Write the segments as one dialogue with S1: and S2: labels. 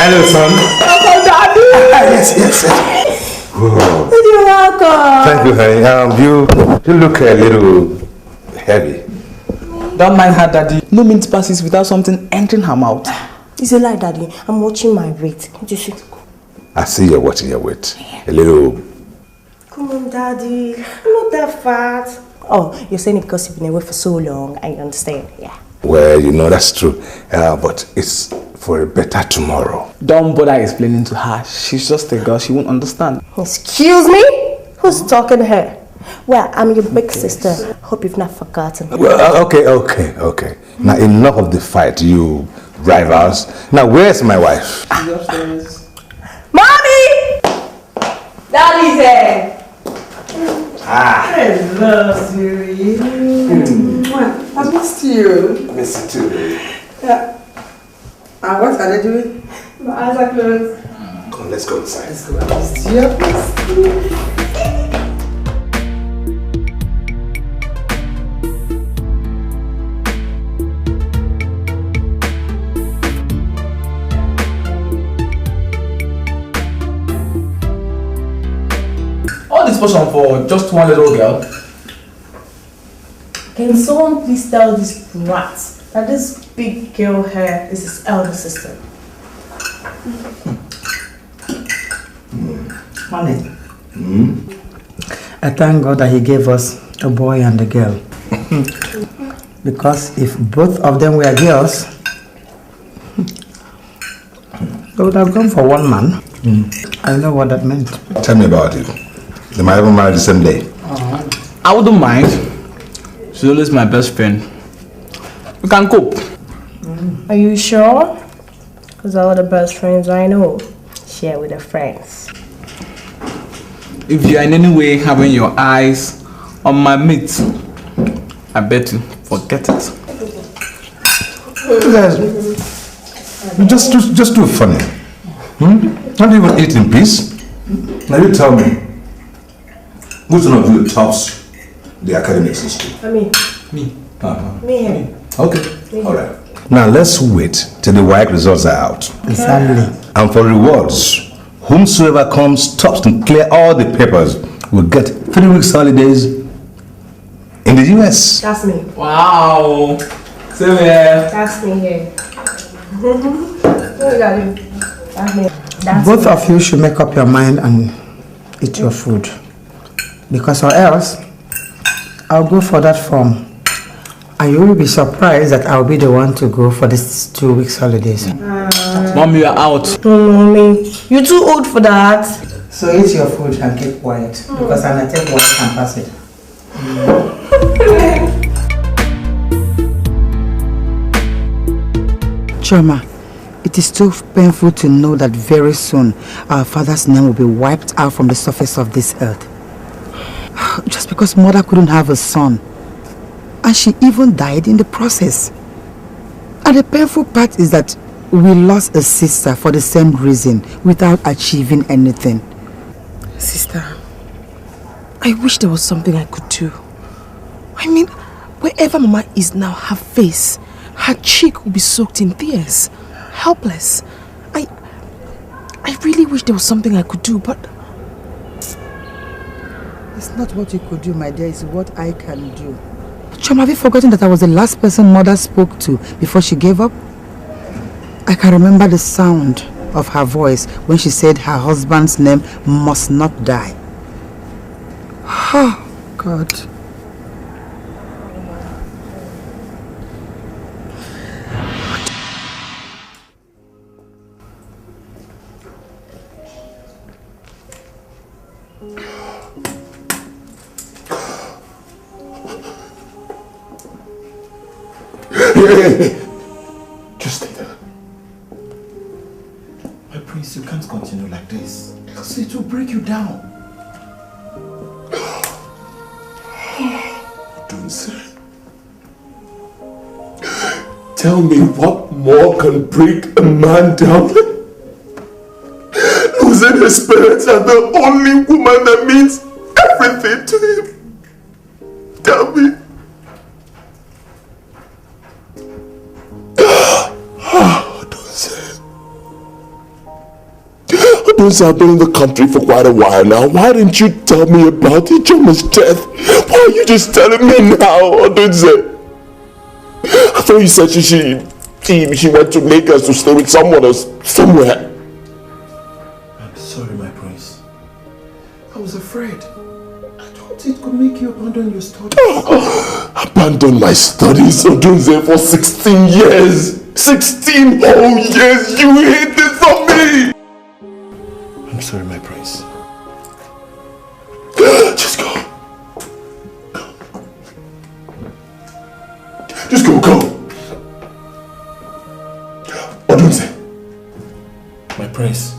S1: Hello, son.
S2: Welcome, Daddy.
S1: Yes. Whoa.
S2: You're welcome.
S1: Thank you, honey. You look a little heavy.
S3: Don't mind her, Daddy. No minute passes without something entering her mouth.
S2: It's a lie, Daddy. I'm watching my weight.
S1: I see you're watching your weight. A little.
S2: Come on, Daddy. I'm not that fat. Oh, you're saying it because you've been away for so long. I understand. Yeah.
S1: Well, that's true. But it's for a better tomorrow.
S3: Don't bother explaining to her. She's just a girl. She won't understand.
S2: Excuse me? Who's talking to her? Well, I'm your big sister. Hope you've not forgotten.
S1: Well, okay. Now, enough of the fight, you rivals. Now, where's my wife?
S3: She's upstairs.
S2: Mommy! Daddy's here.
S4: Hello, sweetie. I missed you.
S1: I miss you too.
S4: Yeah. And what are they doing?
S2: My eyes are closed.
S1: Come on, let's go inside.
S4: Let's go. I missed you. I missed you.
S3: All this portion for just one little girl.
S2: Can someone please tell this rat that this big girl here is his elder sister?
S4: Money. I thank God that He gave us a boy and a girl. Because if both of them were girls, they would have gone for one man. I know what that meant.
S1: Tell me about it. They might even marry the same day.
S3: I wouldn't mind. She's always my best friend. We can cope.
S2: Are you sure? Because all the best friends I know share with their friends.
S3: If you are in any way having your eyes on my meat, I bet you forget it.
S1: You guys, just too funny. Not even eat in peace. Now you tell me, which one of you tops the academics in school?
S2: Me.
S1: Me. Okay. All right. Now let's wait till the WAEC results are out.
S4: Exactly.
S1: And for rewards, whomsoever comes tops to clear all the papers will get 3 weeks holidays in the US.
S2: That's me.
S3: Wow. Same here.
S2: That's me here. That's me. That's
S4: Both
S2: me.
S4: of you should make up your mind and eat your food. Because or else, I'll go for that form. And you will be surprised that I'll be the one to go for this 2 weeks holidays.
S3: Mom, you are out.
S2: Mommy, you're too old for that.
S4: So eat your food and keep quiet. Because I'm not taking one and pass it. Choma, it is too painful to know that very soon our father's name will be wiped out from the surface of this earth. Just because mother couldn't have a son. And she even died in the process. And the painful part is that we lost a sister for the same reason without achieving anything.
S5: Sister, I wish there was something I could do. I mean, wherever Mama is now, her face, her cheek will be soaked in tears. Helpless. I really wish there was something I could do, but...
S4: It's not what you could do, my dear. It's what I can do. Chum, have you forgotten that I was the last person Mother spoke to before she gave up? I can remember the sound of her voice when she said her husband's name must not die. Oh, God.
S1: Just stay there. My prince, you can't continue like this. Because it will break you down. Don't say. Tell me what more can break a man down? Losing his parents and the only woman that means everything to him. Tell me.
S6: Odunze have been in the country for quite a while now. Why didn't you tell me about Ijeoma's death? Why are you just telling me now, Odunze? I thought you said she went to Lagos to stay with someone else somewhere.
S1: I'm sorry, my prince. I was afraid. I thought it could make you abandon your studies.
S6: Abandon my studies, Odunze, for 16 years. 16 whole years. You hid this on me.
S1: I'm sorry, my prince.
S6: Just go. Just go. Odunze.
S1: My prince.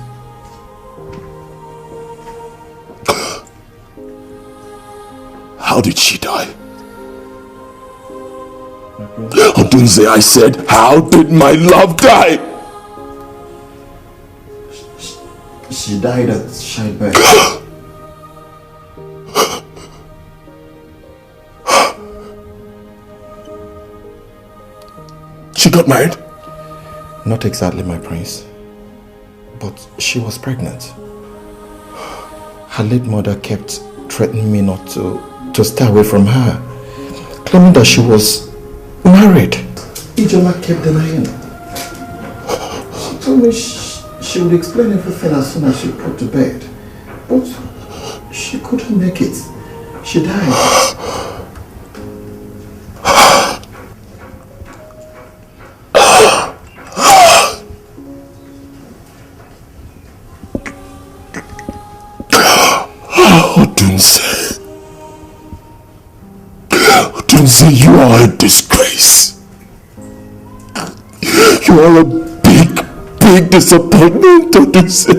S6: How did she die? Odunze, I said, how did my love die?
S1: She died at childbirth.
S6: She got married?
S1: Not exactly, my prince. But she was pregnant. Her late mother kept threatening me not to stay away from her, claiming that she was married. Ijeoma kept denying. She told me she would explain everything as soon as she put to bed. But she couldn't make it. She died.
S6: Odunze, you are a disgrace. You are a big disappointment, Odunze.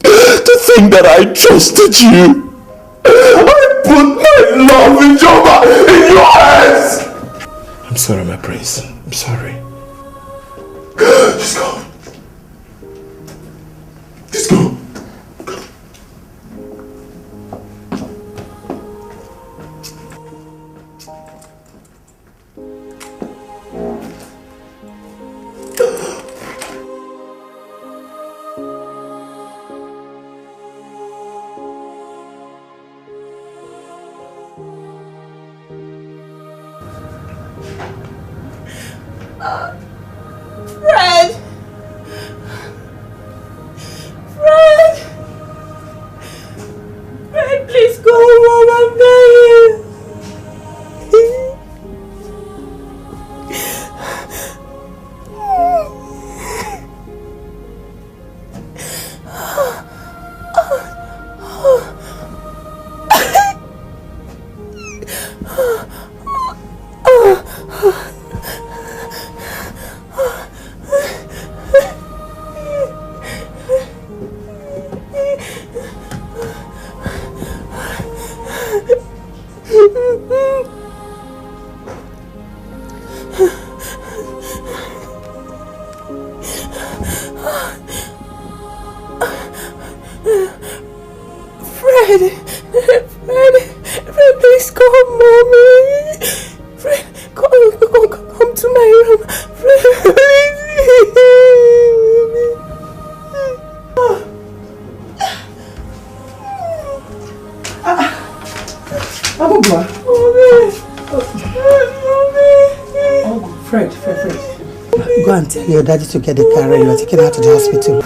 S6: To think that I trusted you. I put my love in your hands.
S1: I'm sorry, my prince. I'm sorry.
S6: Just go. Just go.
S4: Go and tell your daddy to get the car ready. You're taking her to the hospital.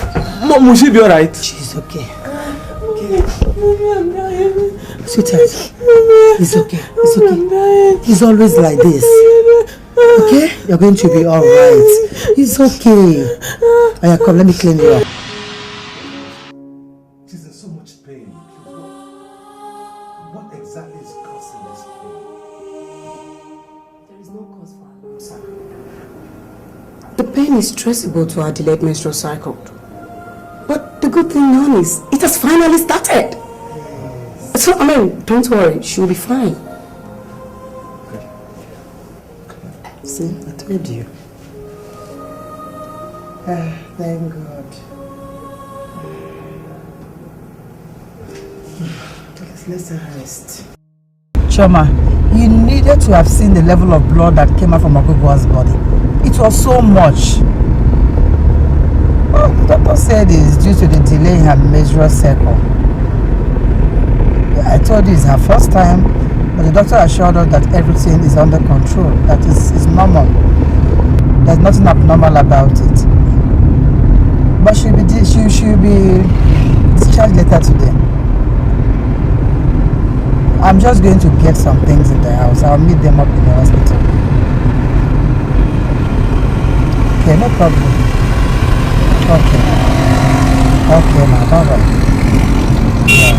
S3: Mom, will she be alright?
S4: She's okay. Sweetheart, it's okay. It's okay. He's always like this. Okay? You're going to be alright. It's okay. Aya, come, let me clean you up.
S1: She's in so much pain. What exactly is causing this pain?
S2: There is no cause for alarm, sir. The pain is traceable to our delayed menstrual cycle. But the good thing now is, it has finally started. Yes. So, don't worry, she will be fine.
S4: See, I told you. Thank God. Let's rest. Choma, you needed to have seen the level of blood that came out from Agogo's body. It was so much. Oh. The doctor said it's due to the delay in her menstrual cycle. Yeah, I told you it's her first time, but the doctor assured us that everything is under control, that is normal. There's nothing abnormal about it. But she'll be discharged later today. I'm just going to get some things in the house. I'll meet them up in the hospital. Okay, no problem. Okay. Okay, now, bye-bye. Yeah.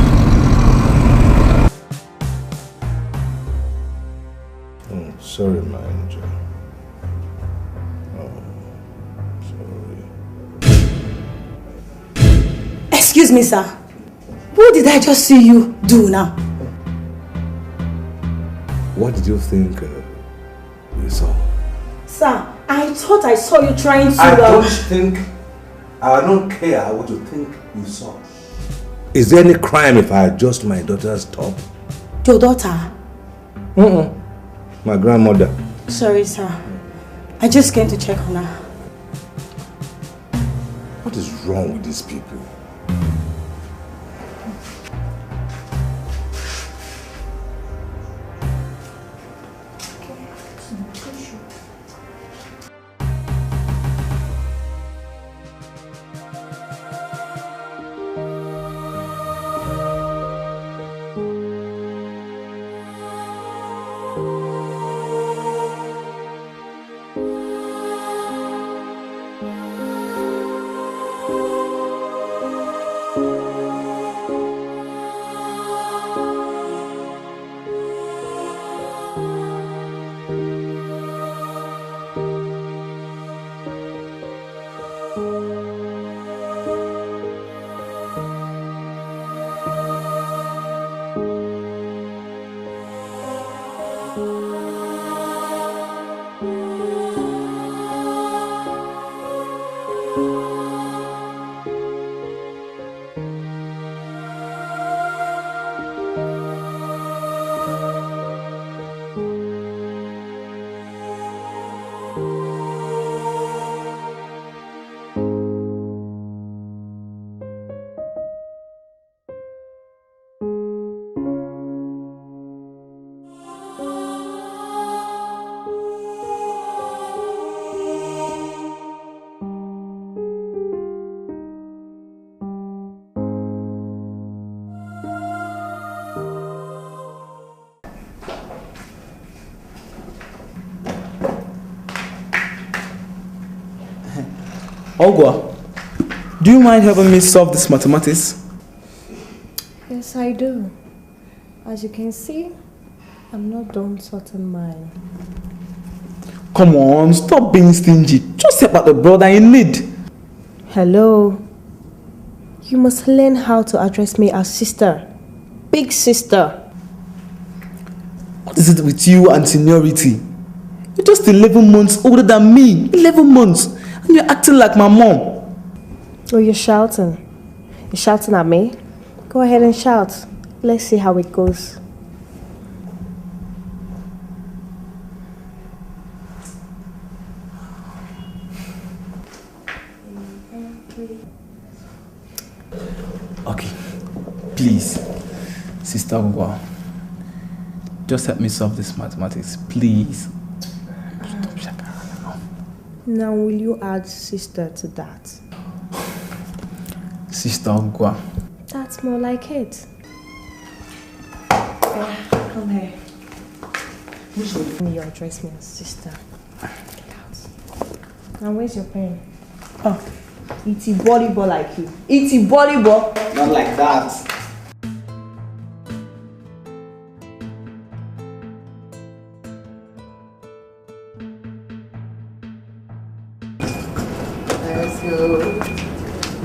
S1: Oh, sorry, my angel. Oh, sorry.
S2: Excuse me, sir. What did I just see you do now?
S1: What did you think you saw?
S2: Sir, I thought I saw you trying to...
S1: I don't care what you think you saw. Is there any crime if I adjust my daughter's top?
S2: Your daughter?
S1: My grandmother.
S2: Sorry, sir. I just came to check on her.
S1: What is wrong with these people?
S3: Ogwa, do you mind helping me solve this mathematics?
S7: Yes, I do. As you can see, I'm not done sorting mine.
S3: Come on, stop being stingy. Just help out the brother in need.
S7: Hello. You must learn how to address me as sister. Big sister.
S3: What is it with you and seniority? You're just 11 months older than me. 11 months. And you're acting like my mom.
S7: Oh, you're shouting. You're shouting at me? Go ahead and shout. Let's see how it goes.
S3: Okay. Please, Sister Ogwa, just help me solve this mathematics, please.
S7: Now, will you add sister to that?
S3: Sister Ogwa.
S7: That's more like it. Come here. You address me as sister. Get out. Now, where's your pen? Oh, it's a volleyball like you. It's a volleyball.
S3: Not like that.
S4: Let's go.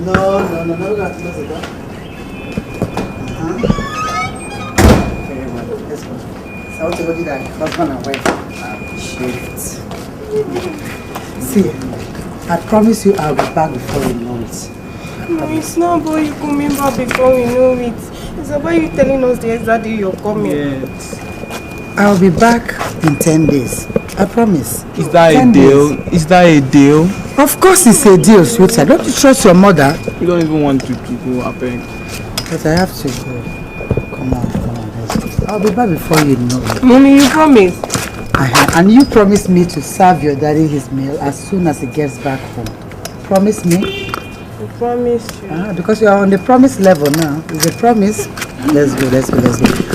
S4: No, close the door. Very well, let's go. So I want to go to that husband and wife shift. See, I promise you I'll be back before you know it.
S5: No, it's not about you coming back before we know it. It's about you telling us the exact day you're coming.
S3: Yes.
S4: I'll be back in 10 days. I promise.
S3: Is that a deal? Is that a deal?
S4: Of course it's a deal, sweetheart. Don't you trust your mother?
S3: You don't even want to go, apparently.
S4: But I have to go. Come on, let's go. I'll be back before you know it.
S5: Mommy, you promise?
S4: And you promised me to serve your daddy his meal as soon as he gets back home. Promise me?
S5: I promise you.
S4: Because you are on the promise level now. It's a promise. Let's go.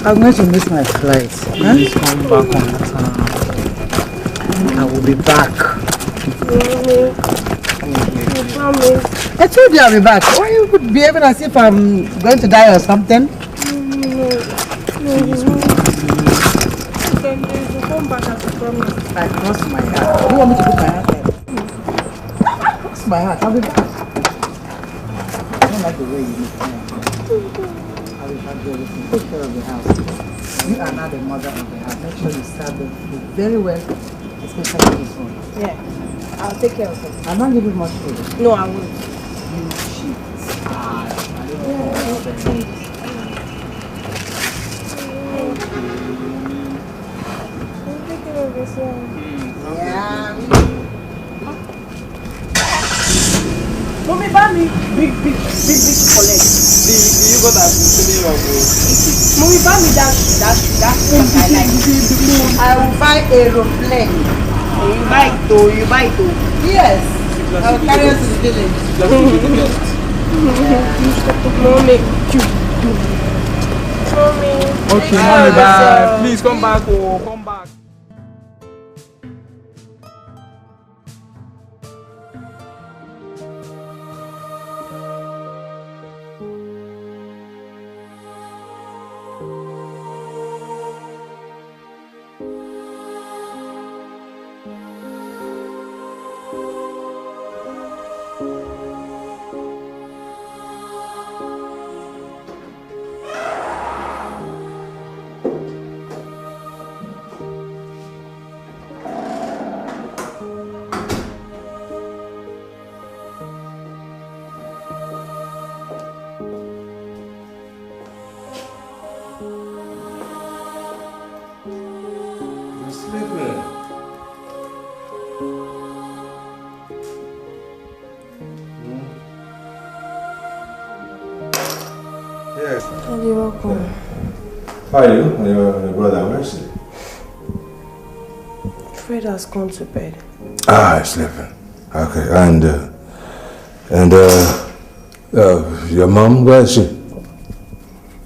S4: I'm going to miss my flight.
S3: Please come back on time.
S4: I will be back.
S5: Mommy, you promise?
S4: I told you I'll be back. Why you behaving as if I'm going to die or something?
S5: No. You come back as a promise.
S4: I cross my heart. You want me to put my heart there? Cross my heart. I'll be back. I don't like the way you look. I'll be back there with you. Take care of the house. You are now the mother of the house. Make sure you serve the food very well, especially this one.
S5: Yeah, I'll take care of it.
S4: I'll not give you much food.
S5: No, I won't.
S4: You shit. Yeah.
S5: Mommy, buy me big collect.
S3: You got that feeling of
S5: Mommy, buy me that what I like.
S4: I will buy aeroplane.
S5: You buy it though.
S4: Yes. I will carry us to the village.
S5: Mommy, Mommy.
S3: Okay, mommy, bye. Please come back. Come back.
S7: You're welcome.
S1: How are you? Your brother, where is he?
S7: Fred has gone to bed.
S1: He's sleeping. Okay, and your mom, where is she?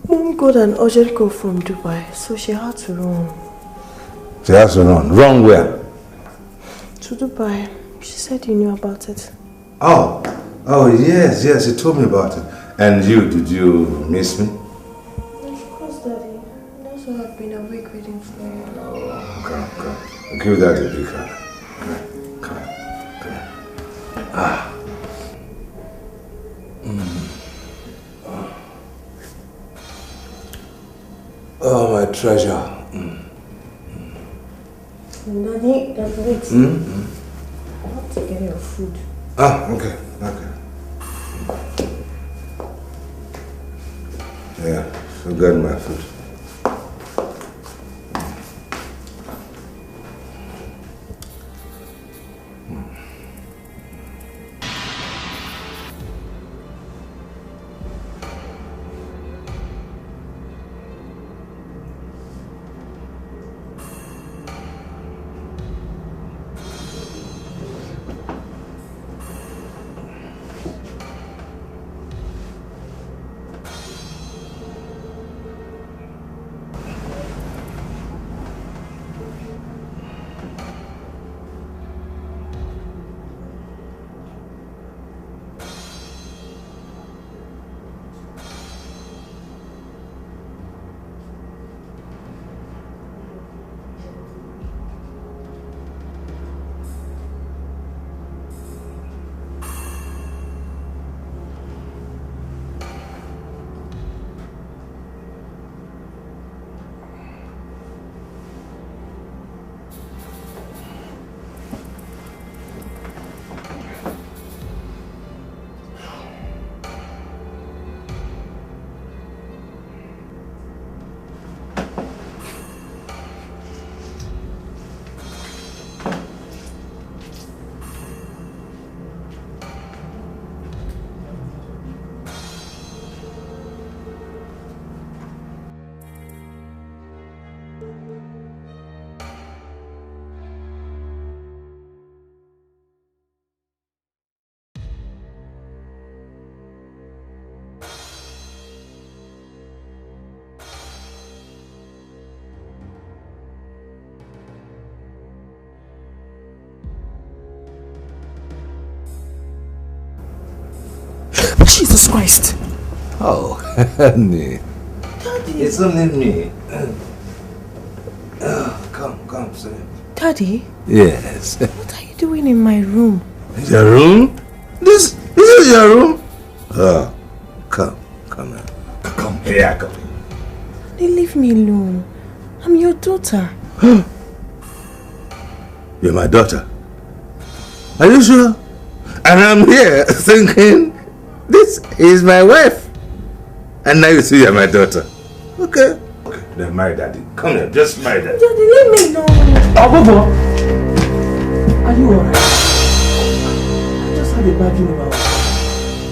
S7: Mom got an urgent call from Dubai, so she had to run.
S1: She has to run. Run where?
S7: To Dubai. She said you knew about it.
S1: Oh, yes, you told me about it. And did you miss me?
S7: Of course, Daddy. That's why I've been awake waiting for you.
S1: Oh, okay. I'll give that a big hug. Come on. Oh, my treasure.
S7: Daddy, wait. I have to get your food.
S1: Okay. Yeah, forgot my food.
S5: Jesus Christ.
S1: Oh, honey.
S5: Daddy.
S1: It's only me. Come, sir.
S5: Daddy?
S1: Yes.
S5: What are you doing in my room?
S1: Your room? This is your room? Oh, come here. Come here, come here.
S5: They leave me alone. I'm your daughter.
S1: You're my daughter. Are you sure? And I'm here thinking, this is my wife. And now you see you're my daughter. Okay. Then marry daddy. Come here, just marry daddy.
S5: Daddy, leave me alone.
S3: Oh, Bobo! Are you alright? I just had a bad dream about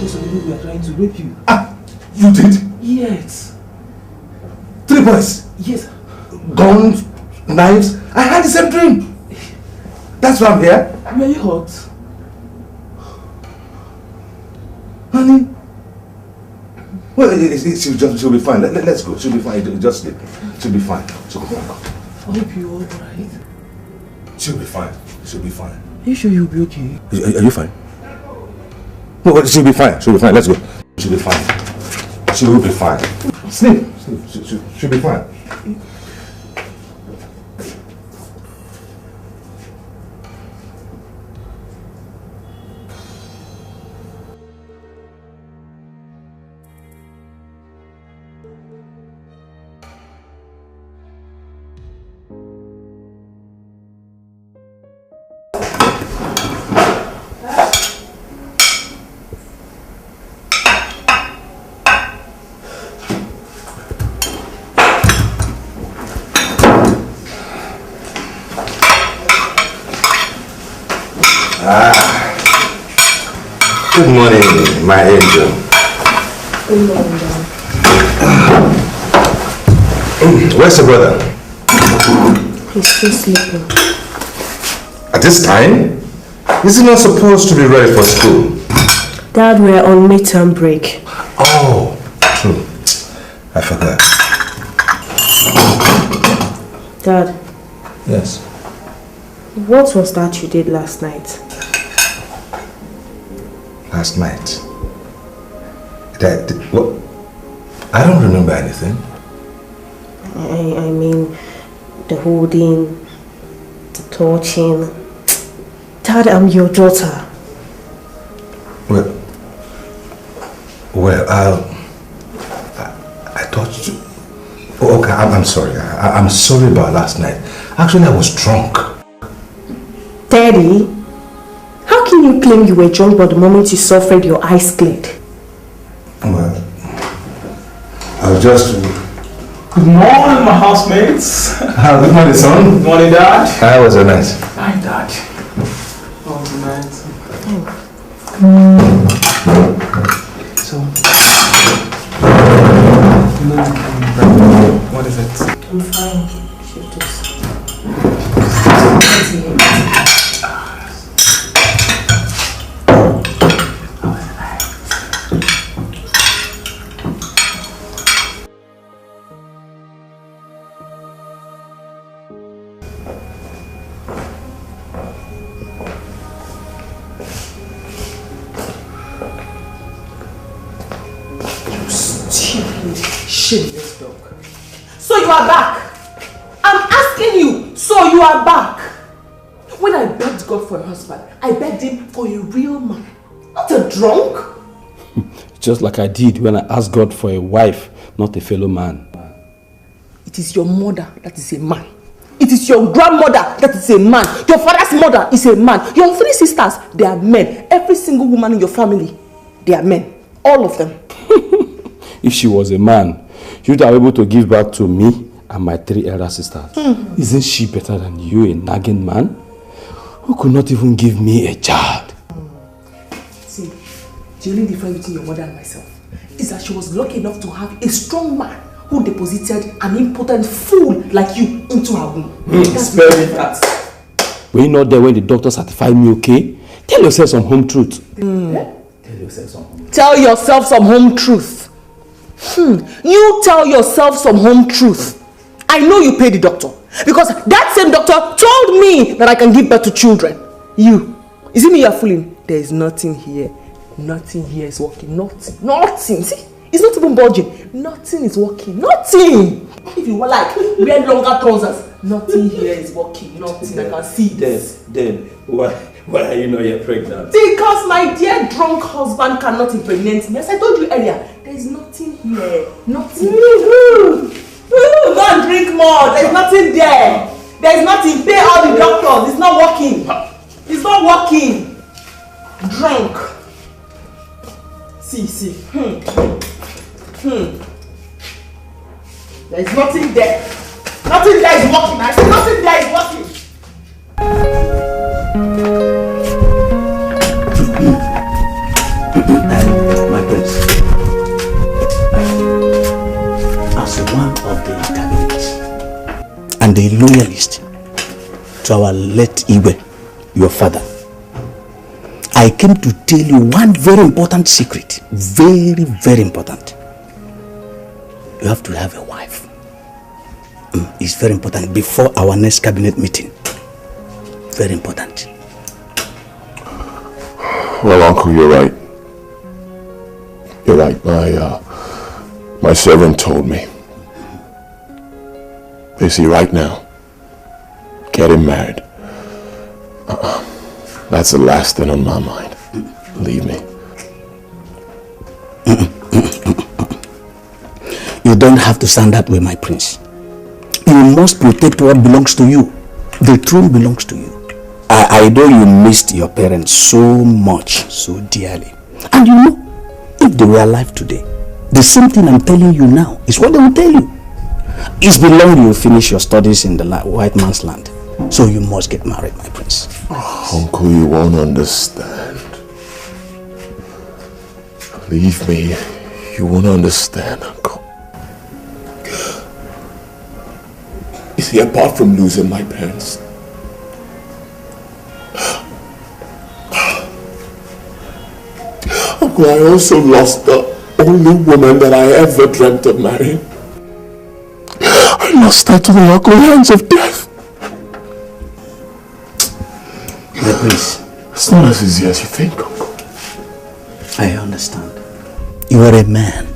S3: those people who are trying to rape you.
S1: Ah! You did?
S3: Yes.
S1: 3 boys?
S3: Yes.
S1: Guns, knives. I had the same dream. That's why I'm here.
S3: Were you hurt?
S1: Honey. Well, she'll be fine. Let's go. She'll be fine. Just sleep. She'll be fine. She'll be fine.
S3: I hope you're alright.
S1: She'll be fine. She'll be fine.
S3: Are you sure you'll be okay?
S1: Are you fine? No, but she'll be fine. She'll be fine. Let's go. She'll be fine. She will be fine. Sleep. She'll be fine. Good morning, my angel.
S5: Good morning, Dad.
S1: Where's your brother?
S5: He's still sleeping.
S1: At this time? Is he not supposed to be ready for school?
S5: Dad, we're on midterm break.
S1: Oh, true. I forgot.
S5: Dad.
S1: Yes.
S5: What was that you did last night?
S1: Last night? What? I don't remember anything.
S5: I mean, the holding, the touching. Dad, I'm your daughter.
S1: Well, I thought you... Oh, okay, I'm sorry. I'm sorry about last night. Actually, I was drunk.
S5: Daddy, how can you claim you were drunk but the moment you saw Fred, your eyes cleared?
S1: Well, I was just...
S3: Good morning, my housemates.
S1: Good morning, son.
S3: Good morning, Dad.
S1: How was the night?
S3: Hi, Dad. How was the night? So, what is it?
S5: I'm fine. Should just...
S3: Shameless dog.
S5: So you are back? I'm asking you, so you are back? When I begged God for a husband, I begged him for a real man, not a drunk.
S8: Just like I did when I asked God for a wife, not a fellow man.
S5: It is your mother that is a man. It is your grandmother that is a man. Your father's mother is a man. Your 3 sisters, they are men. Every single woman in your family, they are men. All of them.
S8: If she was a man, she would have been able to give birth to me and my 3 elder sisters. Isn't she better than you, a nagging man, who could not even give me a child?
S5: See, the only difference between your mother and myself is that she was lucky enough to have a strong man who deposited an impotent fool like you into her womb.
S3: Spare me that.
S8: Were you not there when the doctor certified me okay? Tell yourself some home truth.
S3: Tell yourself something.
S5: Tell yourself some home truth. You tell yourself some home truth. I know you paid the doctor because that same doctor told me that I can give birth to children. You, is it me you're fooling? There is nothing here. Nothing here is working. Nothing. See, it's not even budging. Nothing is working. Nothing. If you want like wear longer trousers, nothing here is working. Nothing. I can see this.
S8: Then why are you not yet pregnant?
S5: Because my dear drunk husband cannot impregnate me. As I told you earlier, there is nothing here. Nothing. Go and drink more. There is nothing there. There is nothing. Pay all the doctors. It's not working. It's not working. Drunk. See. There is nothing there. Nothing there is working. I said nothing there is working.
S9: My prince, as one of the cabinet and a loyalist to our late Ibe, your father, I came to tell you one very important secret. Very, very important. You have to have a wife. It's very important before our next cabinet meeting. Very important.
S6: Well, Uncle, you're right. You're right. My servant told me. You see, right now, getting married, that's the last thing on my mind. Believe me.
S9: You don't have to sound that way, my prince. You must protect what belongs to you. The throne belongs to you. I know you missed your parents so much, so dearly. And you know, if they were alive today, the same thing I'm telling you now is what they will tell you. It's been long you finish your studies in the white man's land. So you must get married, my prince.
S6: Oh, Uncle, you won't understand. Believe me, you won't understand, Uncle. You see, apart from losing my parents, Uncle, I also lost the only woman that I ever dreamt of marrying. I lost her to the ugly hands of death.
S9: My prince,
S6: it's not as easy as you think, Uncle.
S9: I understand. You are a man.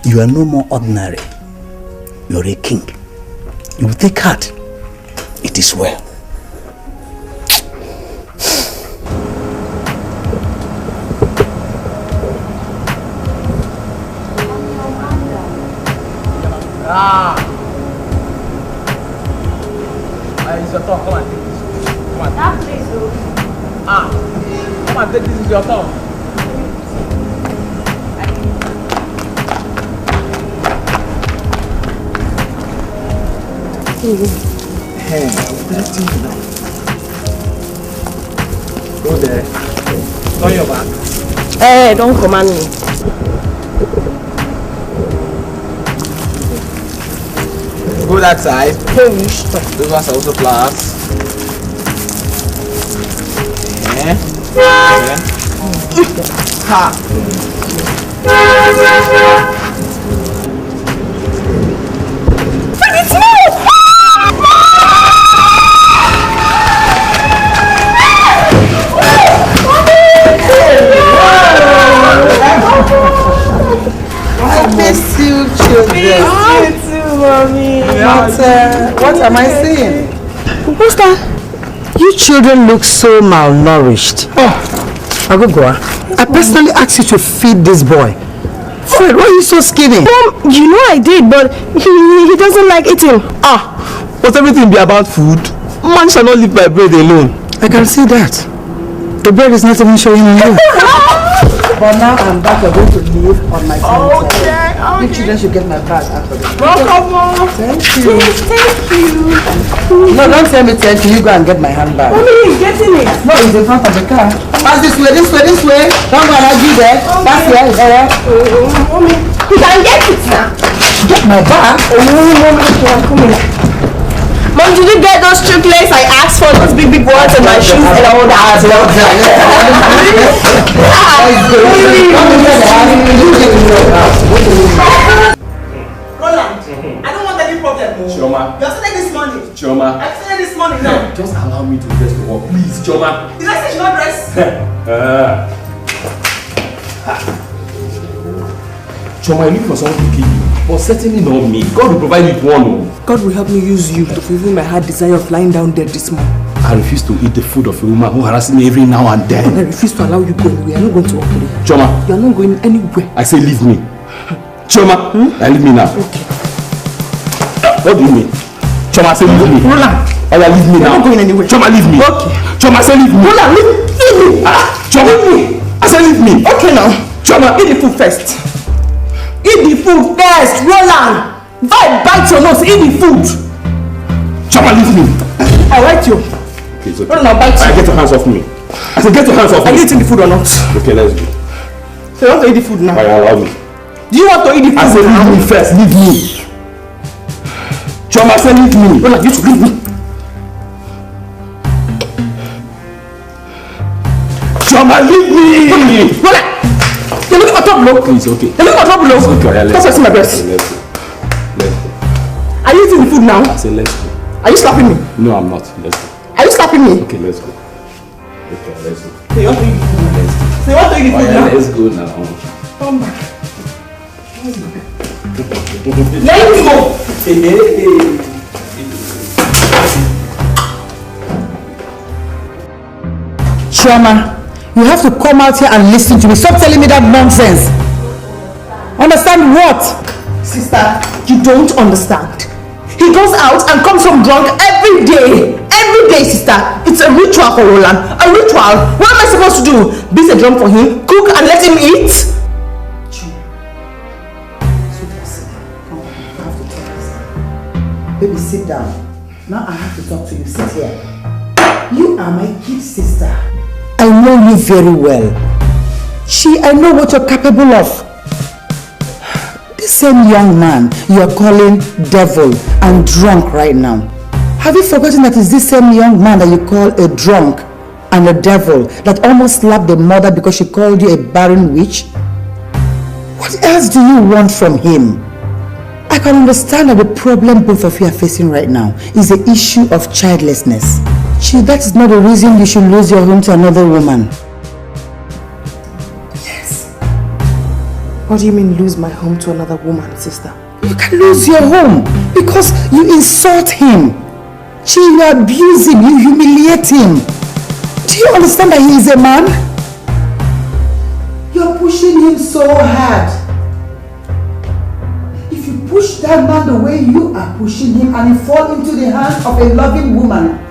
S9: You are no more ordinary. You are a king. You will take heart. It is well.
S3: It's your turn. Come and take this. Come on. That place, come and take this. Is your turn. Hey, let's do it now. Go there. Turn your back.
S7: Hey, don't command me.
S3: Go that side. Those ones are also flowers. Yeah. Ha.
S7: It's me!
S4: I miss you, children.
S7: Mommy.
S4: What am I seeing?
S7: What's that?
S4: You children look so malnourished. Oh, Agogwa, I personally asked you to feed this boy. Fred, why are you so skinny?
S7: Mom, you know I did, but he doesn't like eating.
S3: Must everything be about food? Man shall not live by bread alone.
S4: I can see that. The bread is not even showing on you. But now I'm back, you're going to live on my phone.
S7: Okay.
S4: You children should get my bag after this.
S7: Welcome, Mom.
S4: Thank you.
S7: Thank you.
S4: No, don't tell me thank you. You go and get my handbag.
S7: Mommy, getting it.
S4: No, it's in front of the car. Pass this way, this way, this way. Don't go and argue there. Pass here, it's alright.
S7: Mommy, you can get it now.
S4: Get my bag.
S7: Mommy, I'm coming. Mom, did you get those chocolates I asked for? Those big ones and my shoes and all that?
S5: Roland, I don't want any problem.
S8: Chioma.
S5: You're sending this money.
S8: Chioma.
S5: I'm sending this money now.
S8: Just allow me to dress to work, please, Chioma.
S5: Did I say you not dress?
S8: Choma, you're looking for someone to kill you. But certainly not me. God will provide you with one.
S5: God will help me use you to fulfill my heart desire of lying down dead this morning.
S8: I refuse to eat the food of a woman who harasses me every now and then.
S5: I refuse to allow you go anywhere. You're not going to walk away.
S8: Choma.
S5: You're not going anywhere.
S8: I say leave me. Choma, leave me now.
S5: Okay.
S8: What do you mean? Choma, say leave me.
S5: Roland.
S8: Leave me now.
S5: You're not going anywhere.
S8: Choma, leave me.
S5: Okay.
S8: Choma, say leave me.
S5: Roland, leave me.
S8: Choma, leave me. I say leave me.
S5: Okay now.
S8: Choma,
S5: eat the food first. Eat the food first, Roland. Bite your nose. Eat the food.
S8: Choma, leave me.
S5: I'll write you.
S8: Okay, it's okay.
S5: Roland, I'll bite you.
S8: Get your hands off me. I said get your hands off me.
S5: Are you eating the food or not?
S8: Okay, let's go.
S5: So you want to eat the food now?
S8: Allow me.
S5: Do you want to eat the food?
S8: I said leave me first. Leave me. Choma, say leave me.
S5: Roland, you should leave me.
S8: Choma, leave me!
S5: Roland! You're looking for trouble.
S8: Please, okay.
S5: You're looking for trouble.
S8: Okay,
S5: Stop pressing my breast.
S8: Let's go.
S5: Are you eating the food now?
S8: I said let's go.
S5: Are you slapping me?
S8: No, I'm not. Let's go.
S5: Are you slapping me?
S8: Okay, let's go. Okay, let's go.
S5: So you want to eat the food now? So you want to eat the food now?
S8: Let's go now.
S5: Come back. Let me go.
S4: Chioma, you have to come out here and listen to me. Stop telling me that nonsense. Understand what?
S5: Sister, you don't understand. He goes out and comes home drunk every day. Every day, sister. It's a ritual for Roland. A ritual. What am I supposed to do? Beat a drum for him, cook and let him eat?
S4: Baby, sit down. Now I have to talk to you. Sit here. You are my kid sister. I know you very well. I know what you're capable of. This same young man you are calling devil and drunk right now. Have you forgotten that it's this same young man that you call a drunk and a devil that almost slapped the mother because she called you a barren witch? What else do you want from him? I can understand that the problem both of you are facing right now is the issue of childlessness. That is not the reason you should lose your home to another woman. Yes.
S5: What do you mean lose my home to another woman, sister?
S4: You can lose your home because you insult him. You abuse him, you humiliate him. Do you understand that he is a man? You're pushing him so hard. If you push that man the way you are pushing him and he fall into the hands of a loving woman,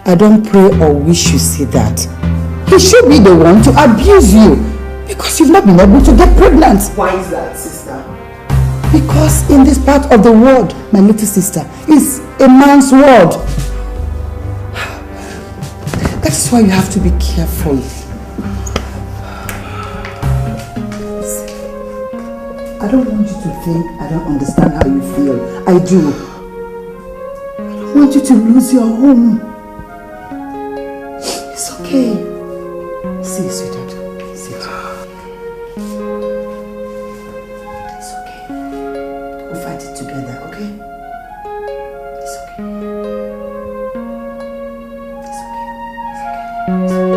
S4: I don't pray or wish you see that. He should be the one to abuse you because you've not been able to get pregnant.
S5: Why is that, sister?
S4: Because in this part of the world, my little sister, is a man's world. That's why you have to be careful. I don't want you to think I don't understand how you feel. I do. I don't want you to lose your home. It's okay. See, sweetheart. Sit. It's okay. We'll fight it together, okay? It's okay. It's okay. It's okay.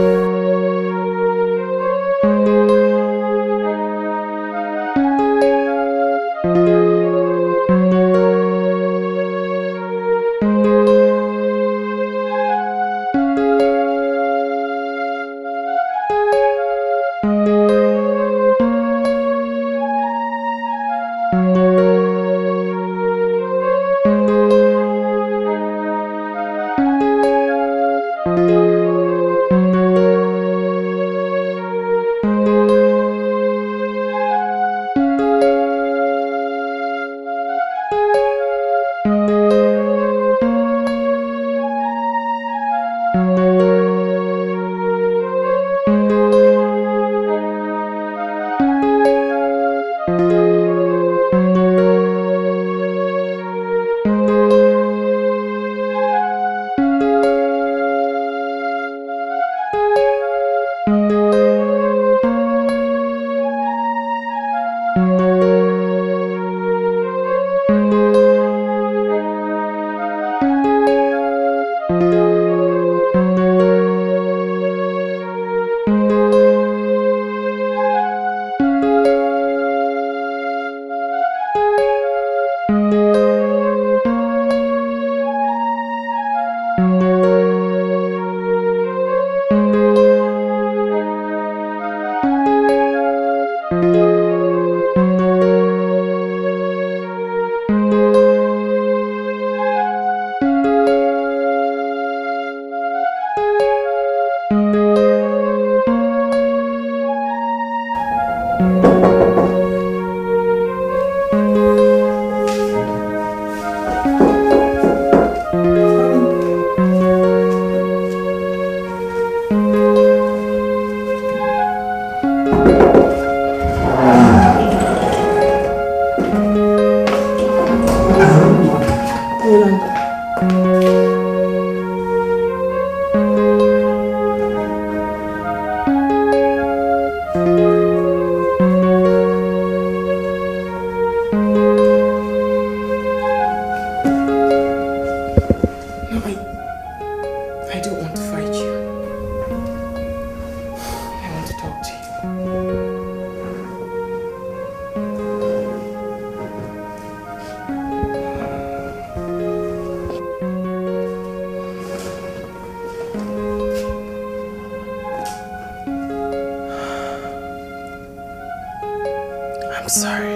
S5: I'm sorry.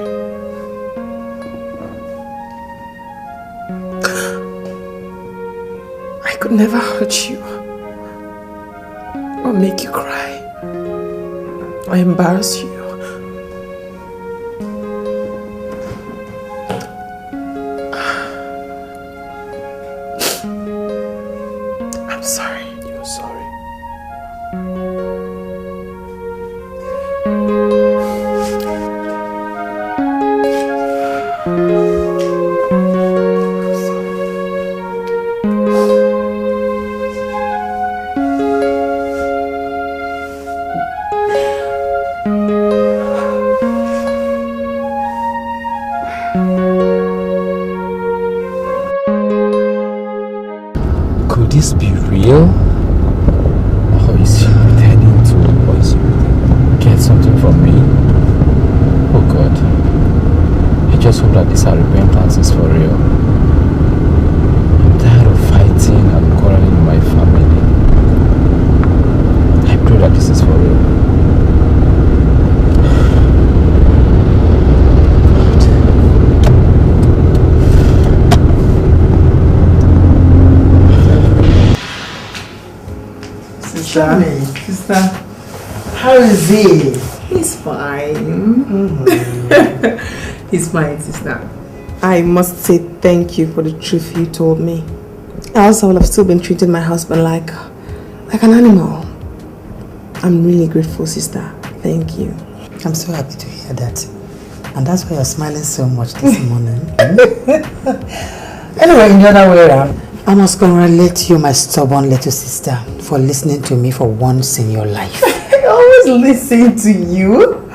S5: I could never hurt you or make you cry or embarrass you. I'm sorry.
S8: You're sorry. Could this be real? Or is she pretending to get something from me? Oh God. I just hope that this repentance is for real. I'm tired of fighting and quarreling in my family. I pray that this is for real.
S4: Sister, how is he?
S7: He's fine. He's fine, sister. I must say thank you for the truth you told me. Else I would have still been treating my husband like an animal. I'm really grateful, sister. Thank you.
S4: I'm so happy to hear that. And that's why you're smiling so much this morning. Anyway, in the other way around, I must congratulate you, my stubborn little sister, for listening to me for once in your life.
S7: I always listen to you.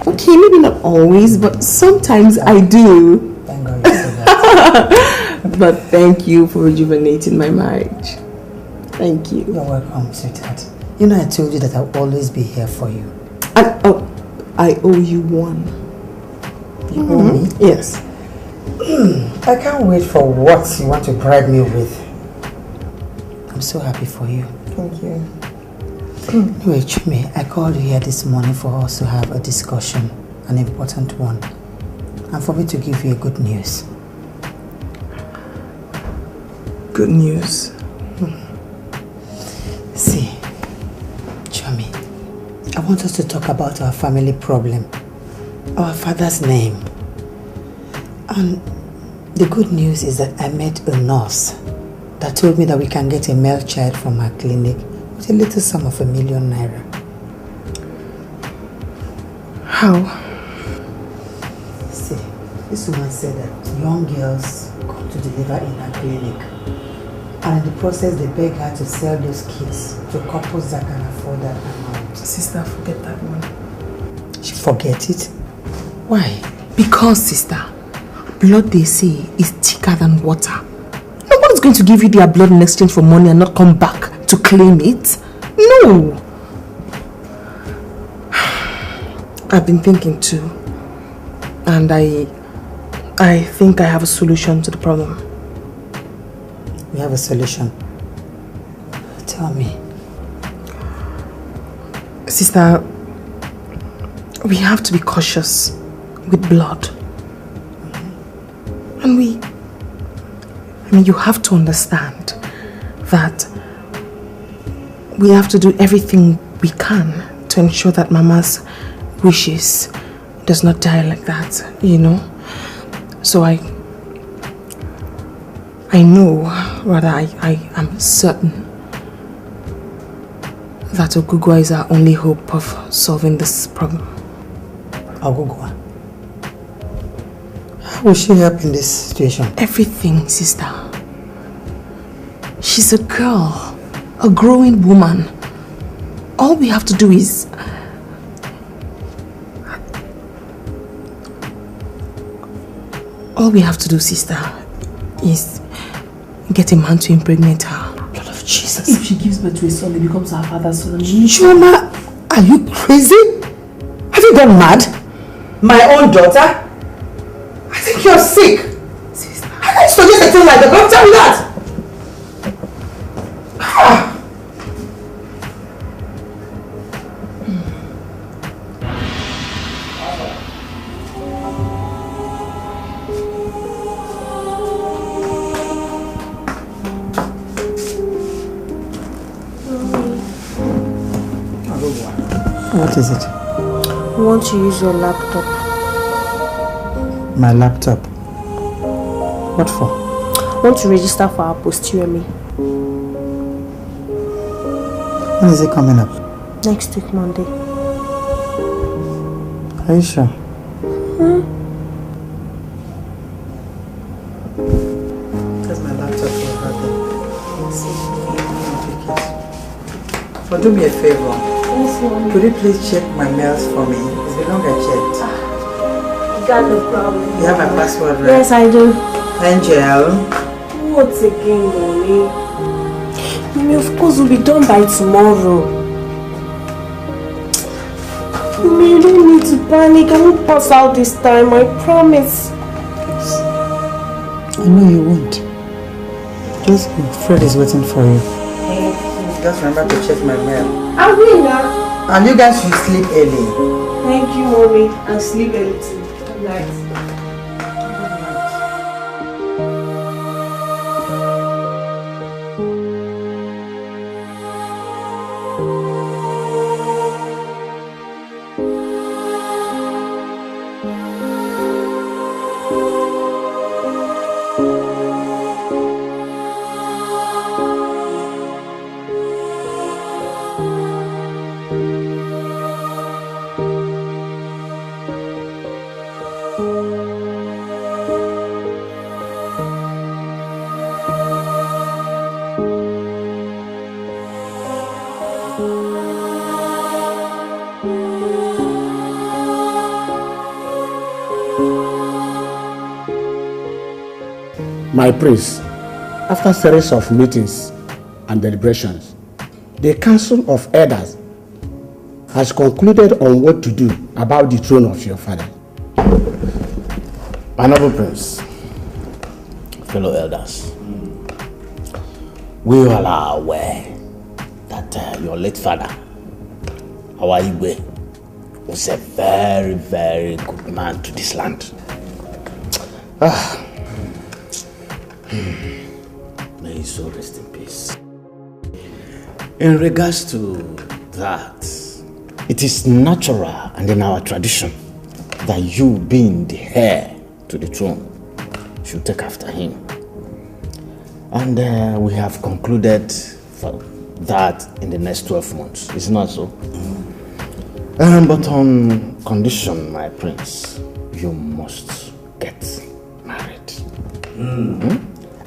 S7: Okay, maybe not always, but sometimes I do.
S4: Thank God you said that.
S7: But thank you for rejuvenating my marriage. Thank you.
S4: You're welcome, sweetheart. You know I told you that I'll always be here for you.
S7: And, I owe you one.
S4: You owe me?
S7: Yes.
S4: I can't wait for what you want to bribe me with. I'm so happy for you.
S7: Thank you.
S4: Anyway, Chumi, I called you here this morning for us to have a discussion, an important one, and for me to give you a good news.
S7: Good news?
S4: See, Chumi, I want us to talk about our family problem, our father's name. And the good news is that I met a nurse that told me that we can get a male child from her clinic with a little sum of ₦1 million.
S7: How?
S4: See, this woman said that young girls come to deliver in her clinic, and in the process they beg her to sell those kids to couples that can afford that amount.
S5: Sister, forget that one.
S4: She forget it? Why?
S5: Because, sister, blood, they say, is thicker than water. No one is going to give you their blood in exchange for money and not come back to claim it. No. I've been thinking too. And I think I have a solution to the problem.
S4: You have a solution? Tell me.
S5: Sister, we have to be cautious with blood. And you have to understand that we have to do everything we can to ensure that Mama's
S7: wishes does not die like that, you know. So I know, rather I am certain that Ogugwa is our only hope of solving this problem.
S9: Ogugwa? How will she help in this situation?
S7: Everything, sister. She's a girl, a growing woman. All we have to do is... All we have to do, sister, is get a man to impregnate her.
S9: Blood of Jesus.
S3: If she gives birth to a son, he becomes her father's son.
S9: Choma, are you crazy? Have you gone mad? My own daughter? I think you're sick. Sister. How can you suggest a thing like that? Don't tell me that! What is it?
S10: I want to use your laptop.
S9: My laptop? What for?
S10: I want to register for our posteriorly.
S9: When is it coming up?
S10: Next week, Monday.
S9: Are you sure? That's my laptop for her then. But do me a favor.
S10: Yes, Mommy.
S9: Could you please check my mails for me? It's been long I checked.
S10: Got no problem.
S9: You have my password, right?
S10: Yes, I do.
S9: Angel.
S10: What again, Mommy? Mommy, of course we'll be done by tomorrow. Mommy, you don't need to panic. I won't pass out this time, I promise.
S9: I know you won't. Just go. Fred is waiting for you. Just remember to check my mail.
S10: I will now.
S9: And you guys should sleep early.
S10: Thank you, Mommy. I'll sleep early too. Good night.
S11: My prince, after a series of meetings and deliberations, the Council of Elders has concluded on what to do about the throne of your father.
S8: My noble prince,
S9: Fellow elders, we all are aware that your late father, our Igwe, was a very, very good man to this land. May his soul rest in peace. In regards to that, it is natural and in our tradition that you, being the heir to the throne, should take after him. And we have concluded for that in the next 12 months. It's not so? But on condition, my prince, you must get married.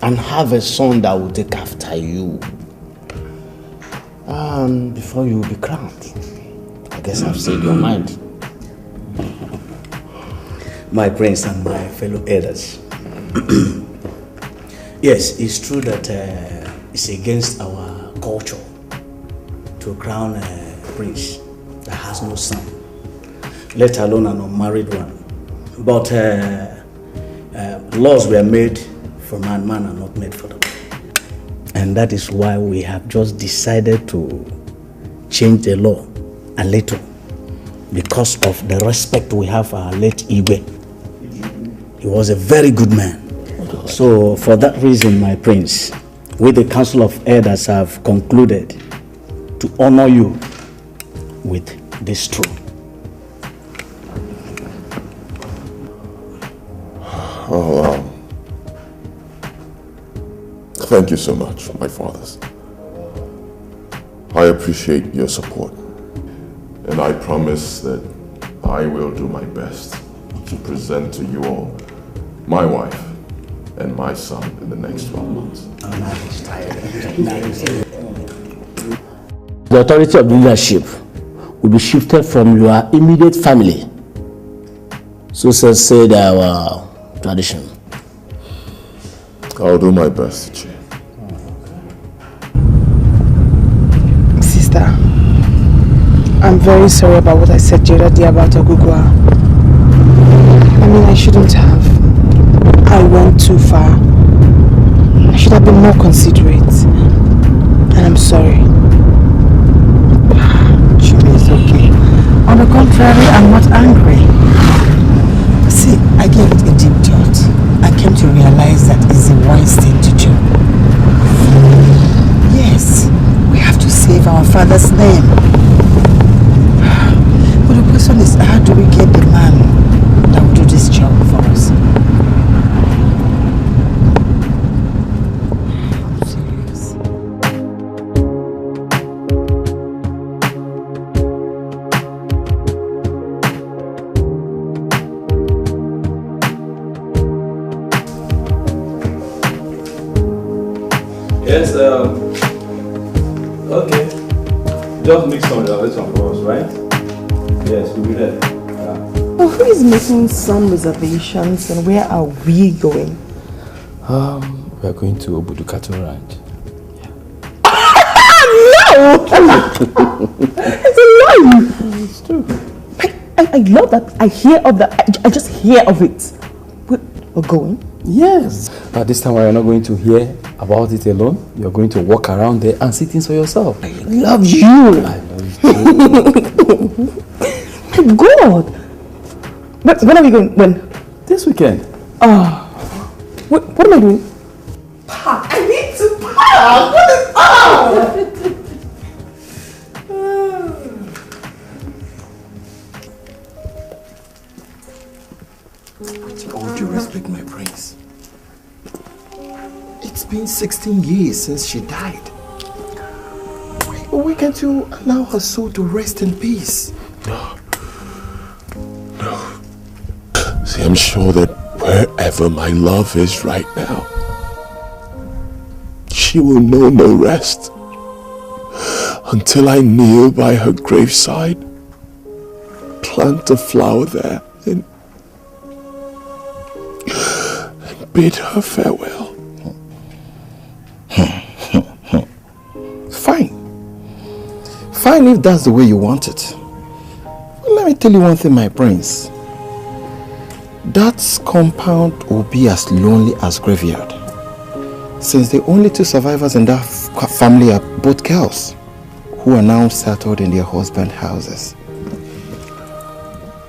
S9: And have a son that will take after you. Before you will be crowned. I guess I've said your mind.
S12: My prince and my fellow elders. Yes, it's true that it's against our culture to crown a prince that has no son, let alone an unmarried one. But laws were made for man are not made for them. And that is why we have just decided to change the law a little because of the respect we have for our late Igwe. He was a very good man. So for that reason, my prince, we the Council of Elders have concluded to honor you with this throne.
S6: Oh, thank you so much, my fathers. I appreciate your support. And I promise that I will do my best to present to you all my wife and my son in the next 12 months.
S9: The authority of leadership will be shifted from your immediate family. So said our tradition.
S6: I'll do my best, Chief.
S5: Sister, I'm very sorry about what I said the other day about Ogugwa. I mean, I shouldn't have. I went too far. I should have been more considerate. And I'm sorry.
S4: Jimmy, it's okay. On the contrary, I'm not angry. See, I gave it a deep thought. I came to realize that it's a wise thing to do. Yes, we have to save our father's name. But the question is, how do we get the man that will do this job for us? I'm serious.
S8: Yes, okay. Just make some reservations for us, right? Yes, we'll be there.
S7: Oh, who is making some reservations and where are we going?
S8: We are going to Obudu Cattle Ranch.
S7: No! It's a lie!
S8: It's true.
S7: I love that. I hear of that. I just hear of it. We're going?
S8: Yes. But this time we are not going to hear about it alone. You're going to walk around there and see things for yourself.
S7: I love you.
S8: I love you too.
S7: My God! But when are we going? When?
S8: This weekend.
S7: What am I doing? Park. I need to park. What is
S13: With all due respect, my prince, it's been 16 years since she died. Why can't you allow her soul to rest in peace?
S6: No. See, I'm sure that wherever my love is right now, she will know no rest until I kneel by her graveside, plant a flower there, and bid her farewell.
S13: Fine. Fine if that's the way you want it. But let me tell you one thing, my prince. That compound will be as lonely as graveyard, since the only two survivors in that family are both girls, who are now settled in their husbands' houses.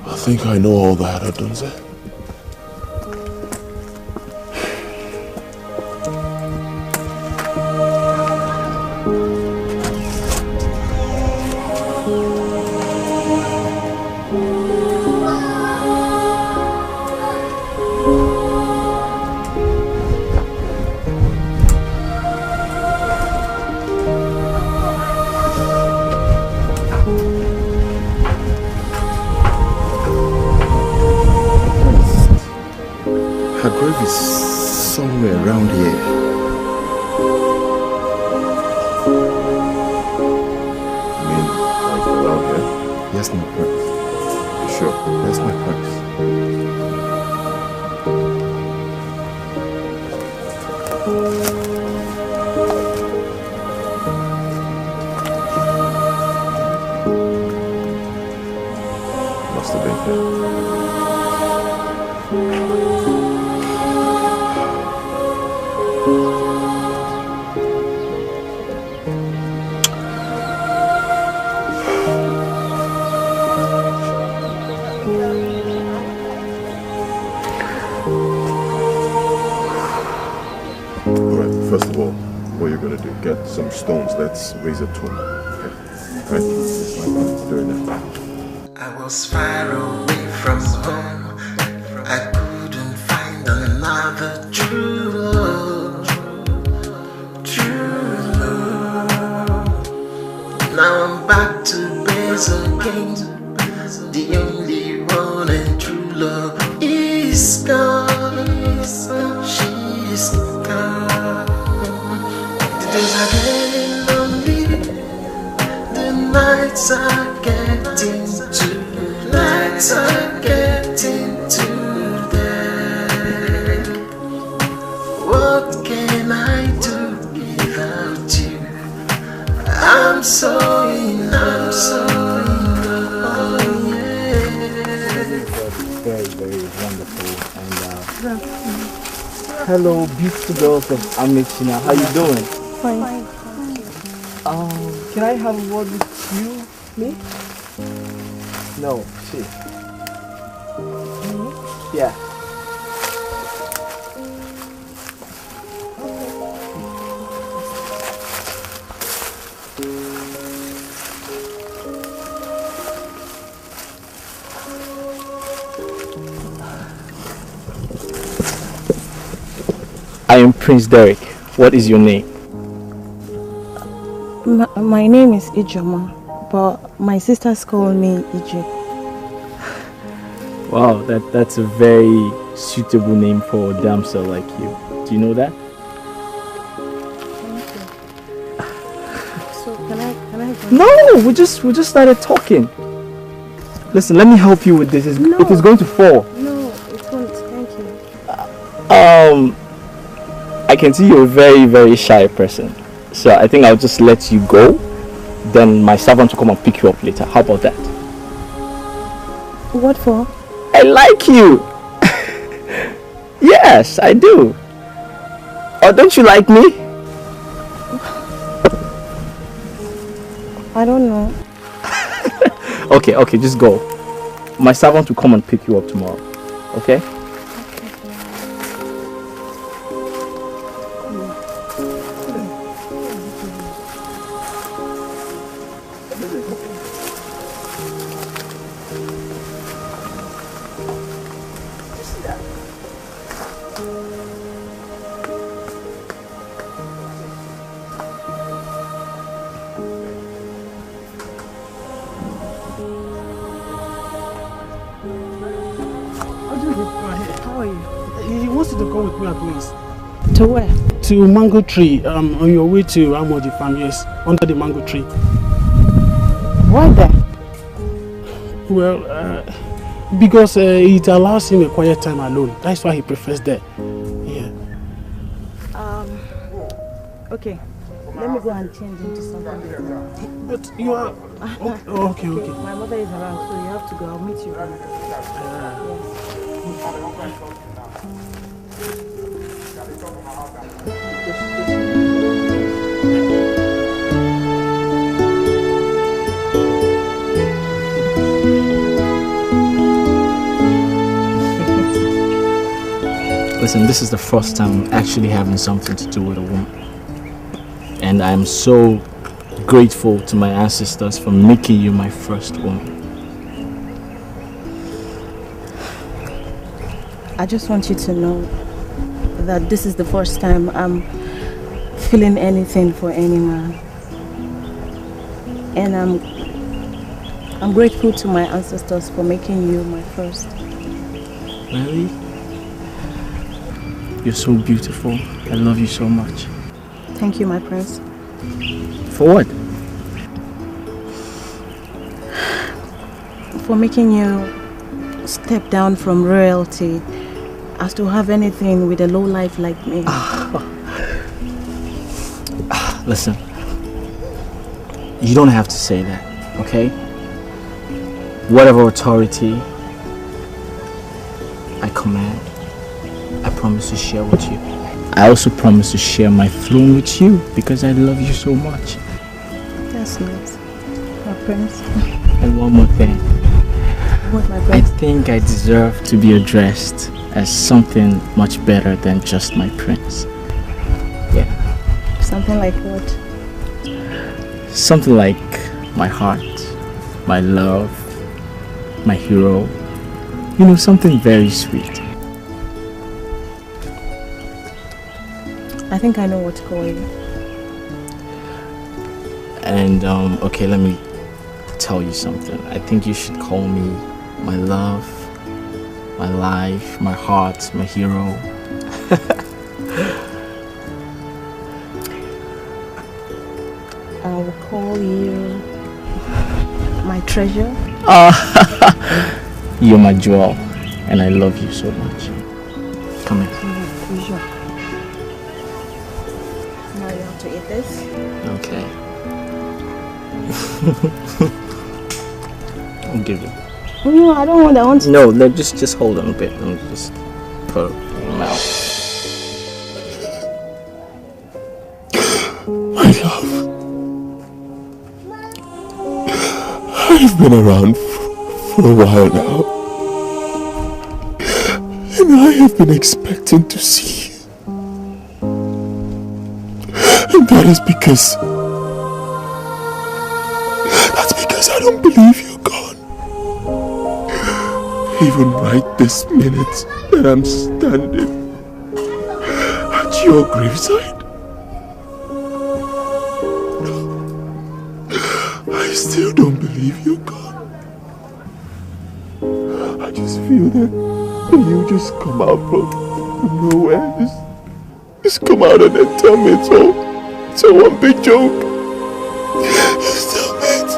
S6: I think I know all that, Adunze.
S13: Her grave is somewhere around here.
S6: You mean, like around here?
S13: Yes, my prince.
S6: You sure?
S13: Yes, my prince.
S6: Must have been here. First of all, what you're gonna do, get some stones, let's raise a tomb. Okay? Right? It's like doing that.
S14: I was far away from home. I couldn't find a only one and true love is gone. She's gone. The days are getting lonely. The nights are getting too dead. What can I do without you? I'm so in love.
S12: Very, very wonderful. And hello, beautiful girls of Amechina. How you doing?
S10: Fine.
S12: Can I have a word with you, me? No, she. Yeah. I am Prince Derek. What is your name?
S10: My name is Ijoma, but my sisters call me Ije.
S12: Wow, that's a very suitable name for a damsel like you. Do you know that?
S10: So can I
S12: No, we just started talking. Listen, let me help you with this. It is going to fall.
S10: No, it won't. Thank you.
S12: I can see you're a very, very shy person. So I think I'll just let you go. Then my servant will come and pick you up later. How about that?
S10: What for?
S12: I like you. Yes, I do. Or don't you like me?
S10: I don't know.
S12: Okay, just go. My servant will come and pick you up tomorrow. Okay?
S10: To where?
S11: To mango tree, on your way to Amodi farm, yes, under the mango tree.
S10: Why there?
S11: Well, because it allows him a quiet time alone. That's why he prefers that. Yeah.
S10: Okay. Let me go and change into something.
S11: But you are... Okay.
S10: My mother is around, so you have to go. I'll meet you.
S12: Listen, this is the first time I'm actually having something to do with a woman. And I'm so grateful to my ancestors for making you my first woman.
S10: I just want you to know that this is the first time I'm feeling anything for any man. And I'm grateful to my ancestors for making you my first.
S12: Really? You're so beautiful. I love you so much.
S10: Thank you, my prince.
S12: For what?
S10: For making you step down from royalty as to have anything with a low life like me.
S12: Listen, you don't have to say that, okay? Whatever authority I command, I promise to share with you. I also promise to share my throne with you because I love you so much.
S10: That's nice, my prince.
S12: And one more thing.
S10: What, my
S12: I
S10: prince?
S12: think I deserve to be addressed as something much better than just my prince. Yeah.
S10: Something like what?
S12: Something like my heart, my love, my hero. You know, something very sweet.
S10: I think I know what to call you.
S12: And okay, let me tell you something. I think you should call me
S15: my love, my life, my heart, my hero.
S10: I will call you my treasure.
S15: You're my jewel, and I love you so much. Come here.
S10: Now you have to eat this.
S15: Okay. I'll give you.
S10: No, I don't want that one.
S15: No, just hold on a bit. Let me just put it in your mouth.
S6: My love, I've been around for a while now, and I have been expecting to see you. And that is because I don't believe you're gone. Even right this minute that I'm standing at your graveside, I still don't believe you're gone. I just feel that you just come out from nowhere, just come out and then tell me it's all one big joke. Just tell me it's...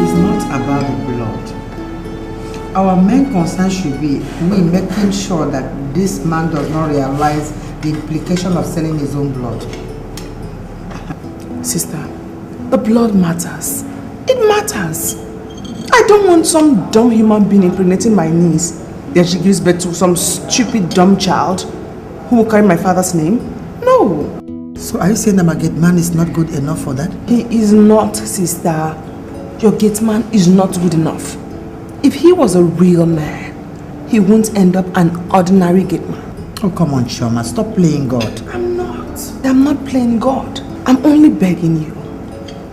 S4: It's not about the blood. Our main concern should be we making sure that this man does not realize the implication of selling his own blood.
S5: Sister, the blood matters. It matters. I don't want some dumb human being impregnating my niece. Then she gives birth to some stupid dumb child who will carry my father's name. No.
S4: So are you saying that my gate man is not good enough for that?
S5: He is not, sister. Your gate man is not good enough. If he was a real man, he won't end up an ordinary gate man.
S4: Oh, come on, Chioma. Stop playing God.
S5: I'm not playing God. I'm only begging you.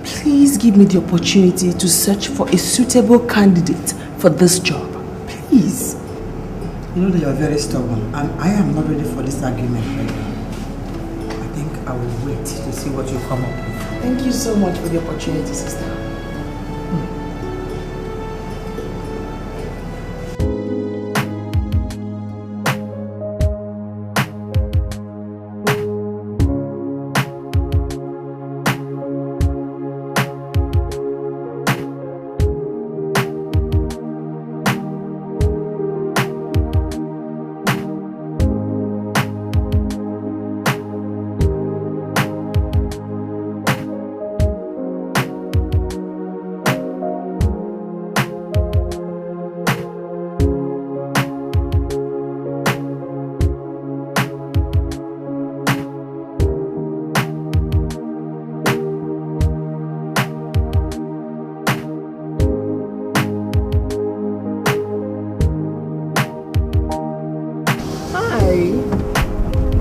S5: Please give me the opportunity to search for a suitable candidate for this job. Please.
S4: You know that you're very stubborn, and I am not ready for this argument right now. I think I will wait to see what you come up with.
S5: Thank you so much for the opportunity, sister.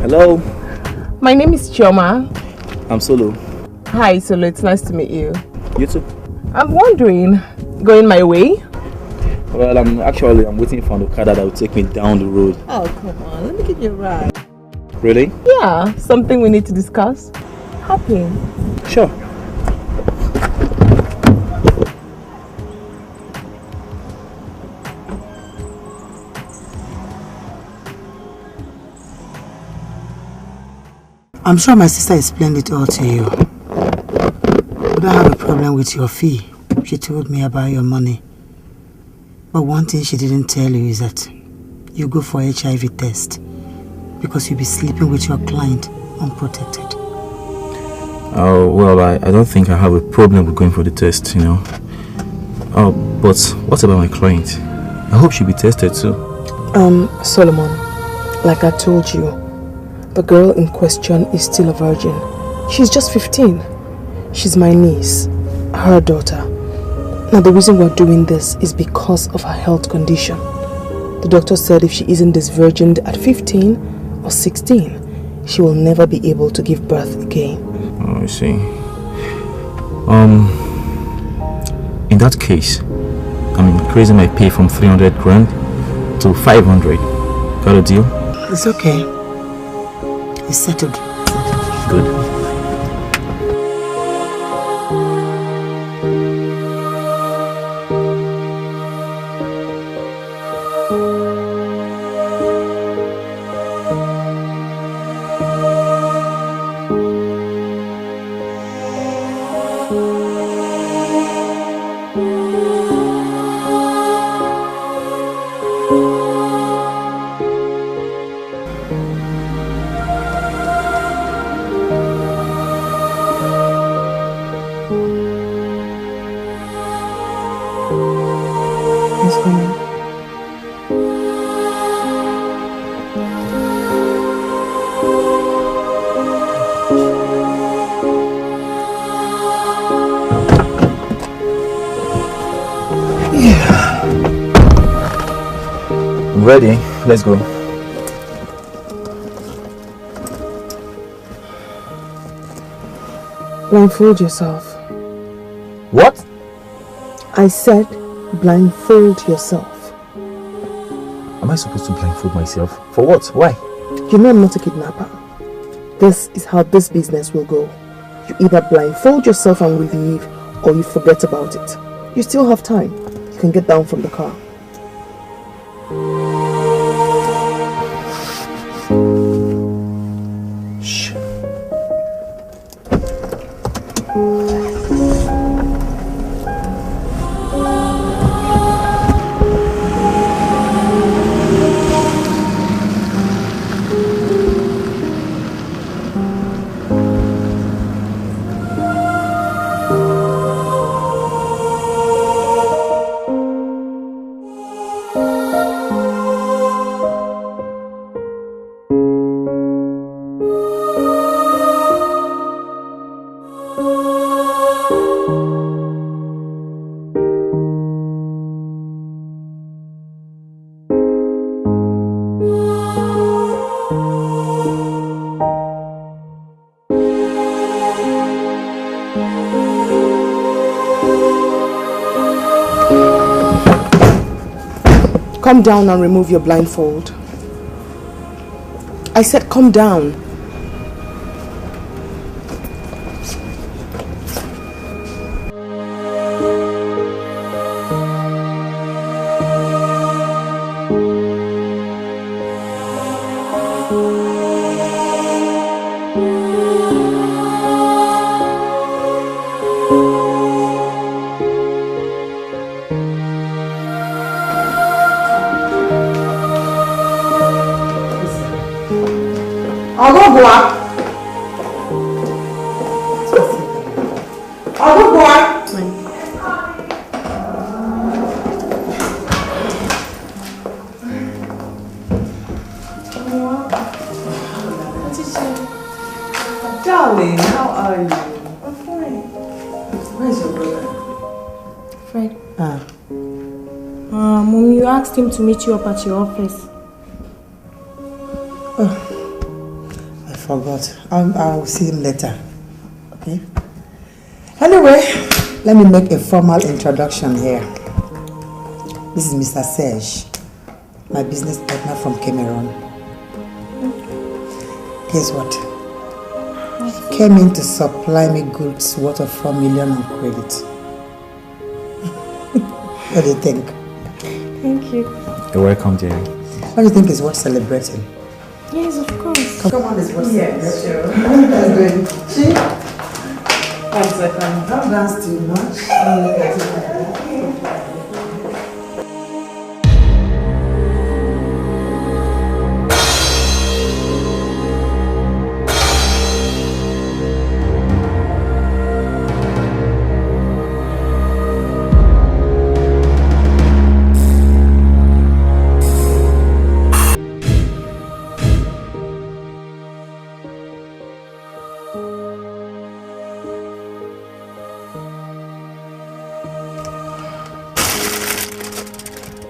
S15: Hello.
S5: My name is Chioma.
S15: I'm Solo.
S5: Hi, Solo. It's nice to meet you.
S15: You too.
S5: I'm wondering, going my way?
S15: Well, I'm waiting for an Okada that will take me down the road.
S5: Oh, come on. Let me give you a ride.
S15: Really?
S5: Yeah, something we need to discuss. Happy.
S15: Sure.
S4: I'm sure my sister explained it all to you. I don't have a problem with your fee. She told me about your money. But one thing she didn't tell you is that you go for HIV test because you'll be sleeping with your client unprotected.
S15: Oh, well, I don't think I have a problem with going for the test, you know. Oh, but what about my client? I hope she'll be tested too.
S5: Solomon, like I told you, the girl in question is still a virgin. She's just 15. She's my niece, her daughter. Now the reason we're doing this is because of her health condition. The doctor said if she isn't disvirgined at 15 or 16, she will never be able to give birth again.
S15: Oh, I see. In that case, I mean, increasing my pay from 300 grand to 500. Got a deal?
S4: It's okay. It's settled.
S15: Good. Ready? Let's go.
S7: Blindfold yourself.
S15: What?
S7: I said blindfold yourself.
S15: Am I supposed to blindfold myself? For what? Why?
S7: You know I'm not a kidnapper. This is how this business will go. You either blindfold yourself and will leave, or you forget about it. You still have time. You can get down from the car. Come down and remove your blindfold. I said come down.
S3: Darling, how are you? I'm fine. Where's your brother?
S10: Fred. Mom, you asked him to meet you up at your office.
S4: Oh, I forgot. I'll see him later. Okay? Anyway, let me make a formal introduction here. This is Mr. Serge, my business partner from Cameroon. Guess what? He came in to supply me goods worth of 4 million on credit. What do you think?
S10: Thank you.
S15: You're welcome, Jerry.
S4: What do you think is worth celebrating?
S10: Yes, of course.
S4: Come on, it's worth
S3: Yes,
S4: celebrating.
S3: sure.
S4: What are you guys doing? See?
S3: 1 second.
S4: Don't dance too much.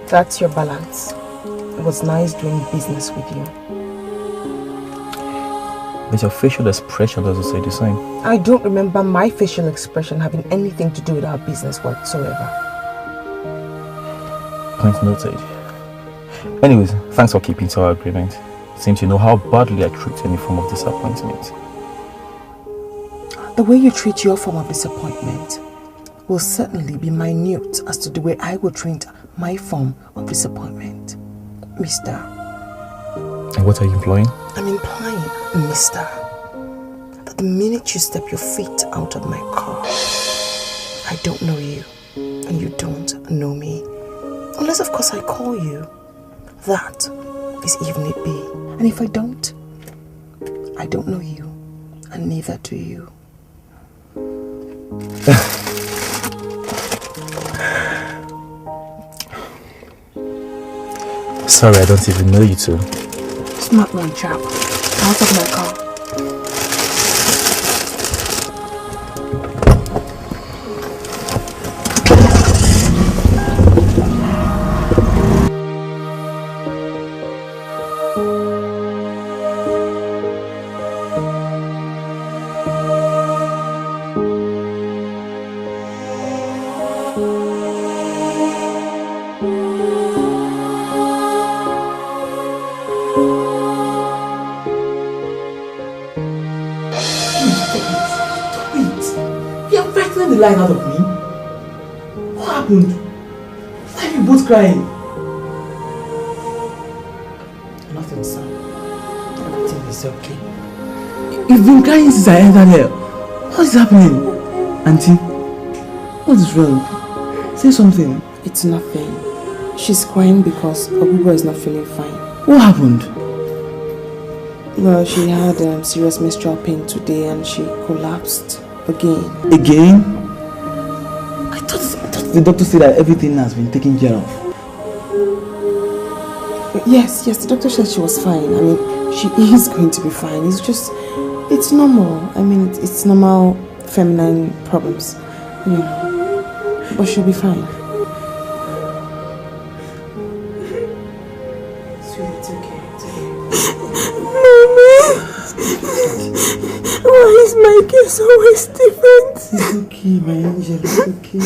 S5: That's your balance. It was nice doing business with you.
S15: But your facial expression doesn't say the same.
S5: I don't remember my facial expression having anything to do with our business whatsoever.
S15: Point noted. Anyways, thanks for keeping to our agreement. It seems you know how badly I treat any form of disappointment.
S7: The way you treat your form of disappointment will certainly be minute as to the way I will treat my form of disappointment, Mister.
S15: And what are you implying?
S7: I'm implying, Mister, that the minute you step your feet out of my car, I don't know you, and you don't know me. Unless, of course, I call you. That is if need be. And if I don't know you, and neither do you.
S15: Sorry, I don't even know you two.
S7: Smart one, chap. Out of my car.
S3: The line out of me? What happened? Why are you both crying?
S7: Nothing, son. Everything is okay.
S3: You've been crying since I entered here. What is happening? Auntie, what is wrong? Say something.
S7: It's nothing. She's crying because Ogugo is not feeling fine.
S3: What happened?
S7: Well, she had serious menstrual pain today and she collapsed again.
S3: Again? I thought the doctor said that everything has been taken care of.
S7: Yes, the doctor said she was fine. I mean, she is going to be fine. It's just, it's normal. I mean, it's normal feminine problems, you know. But she'll be fine. Sweetie, it's okay.
S5: Mommy! Why is my case always different?
S3: It's okay, my angel, it's okay.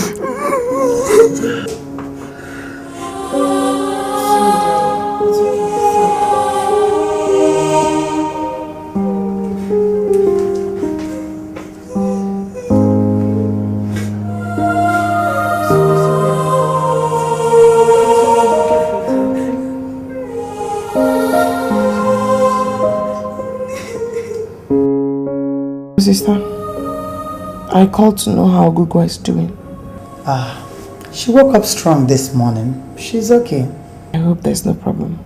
S7: Sister, I called to know how Ogugo is doing.
S4: She woke up strong this morning. She's okay.
S7: I hope there's no problem.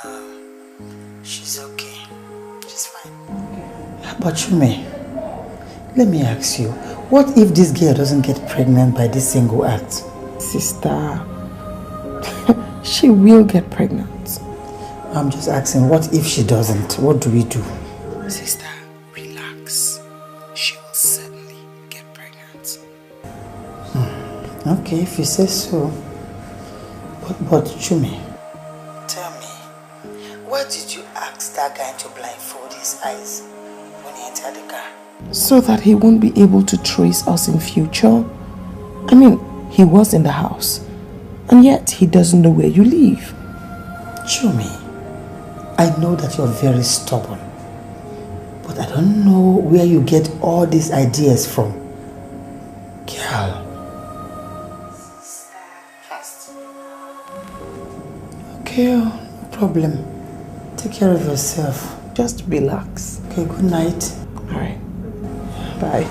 S4: No, she's okay. She's fine. But Chume, let me ask you, what if this girl doesn't get pregnant by this single act?
S7: Sister, she will get pregnant.
S4: I'm just asking, what if she doesn't? What do we do?
S7: Sister, relax. She will certainly get pregnant.
S4: Okay, if you say so. But Chume, tell me, why did you ask that guy to blindfold his eyes when he entered the car?
S7: So that he won't be able to trace us in future. I mean, he was in the house, and yet he doesn't know where you live.
S4: Chume, I know that you're very stubborn, but I don't know where you get all these ideas from. Girl. Okay, no problem. Take care of yourself.
S7: Just relax.
S4: Okay, good night.
S7: Alright. Bye.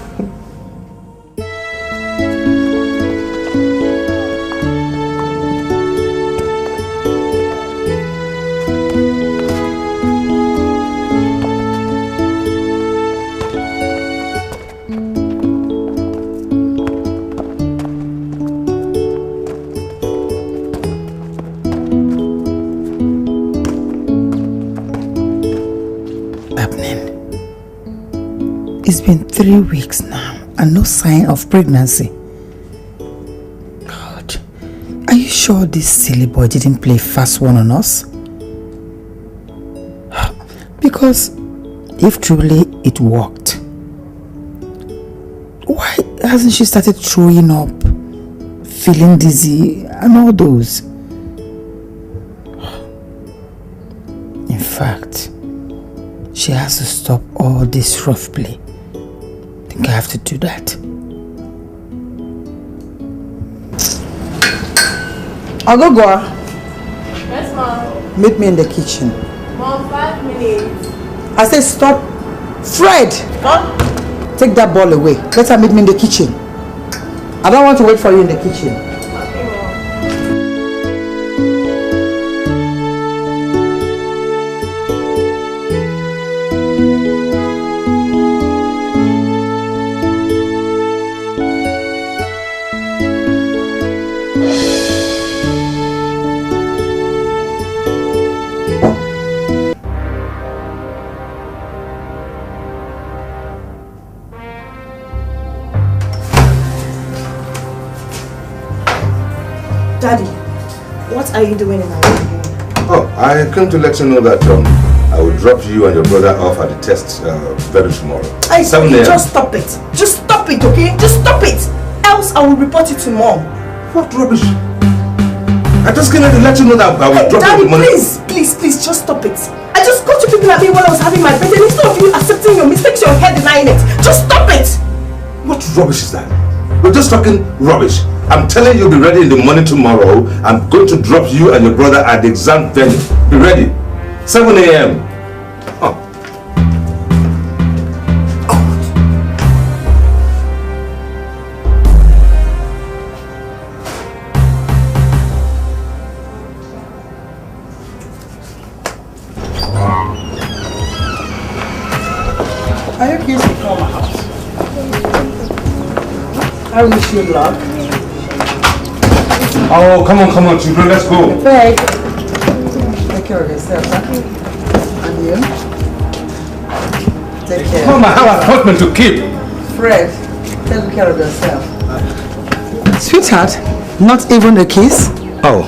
S4: It's been 3 weeks now and no sign of pregnancy. God, are you sure this silly boy didn't play fast one on us? Because if truly it worked, why hasn't she started throwing up feeling dizzy, and all those. In fact, she has to stop all this rough play. I think I have to do that. Agogwa.
S7: Yes, Mom.
S4: Meet me in the kitchen.
S7: Mom, 5 minutes.
S4: I said stop. Fred!
S7: Huh?
S4: Take that ball away. Let her meet me in the kitchen. I don't want to wait for you in the kitchen.
S7: Okay, Mom.
S16: Daddy, what are you doing in my room?
S1: Oh, I came to let you know that I will drop you and your brother off at the test very tomorrow. 7 a.m.
S16: Just stop it. Just stop it, okay? Just stop it. Else I will report it to Mom.
S1: What rubbish? I just came here to let you know that I will drop
S16: Daddy,
S1: you the money.
S16: please, just stop it. I just got you people at me when I was having my birthday. Instead of you accepting your mistakes, your head denying it. Just stop it.
S1: What rubbish is that? We're just talking rubbish. I'm telling you, be ready in the morning tomorrow. I'm going to drop you and your brother at the exam venue. Be ready. 7 a.m. Oh.
S4: Are you kids to come out? I wish you luck.
S1: Oh, come on, children, let's go.
S4: Fred, take care of yourself, huh? And you? Take care.
S1: Come on, I have an appointment to keep.
S4: Fred, take care of yourself. Sweetheart, not even a kiss?
S1: Oh.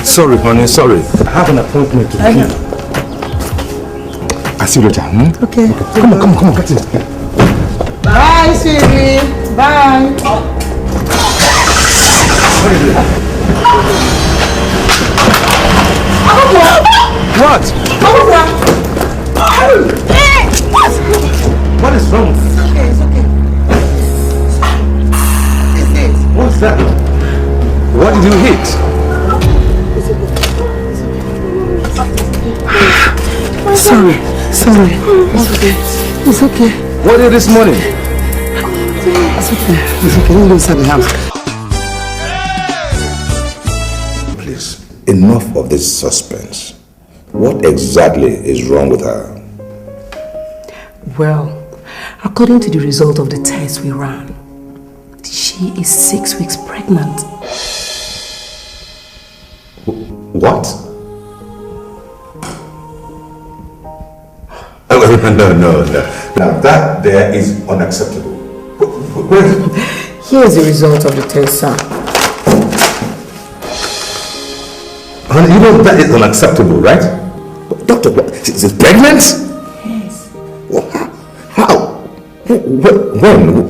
S1: Sorry, honey, sorry. I have an appointment to keep. I see you later.
S4: Okay.
S1: Come on, get in.
S4: Bye, sweetie. Bye.
S1: What? What is wrong?
S4: It's okay.
S1: What's that? What did you hit?
S4: Sorry. It's okay.
S1: What did this morning?
S4: It's okay. We'll go inside the house.
S1: Please, enough of this suspense. What exactly is wrong with her?
S2: Well, according to the result of the test we ran, she is 6 weeks pregnant.
S1: What? No. Now that there is unacceptable.
S2: Here is the result of the test, sir.
S1: Honey, you know that is unacceptable, right? Doctor, what? She's pregnant?
S2: Yes.
S1: How? When?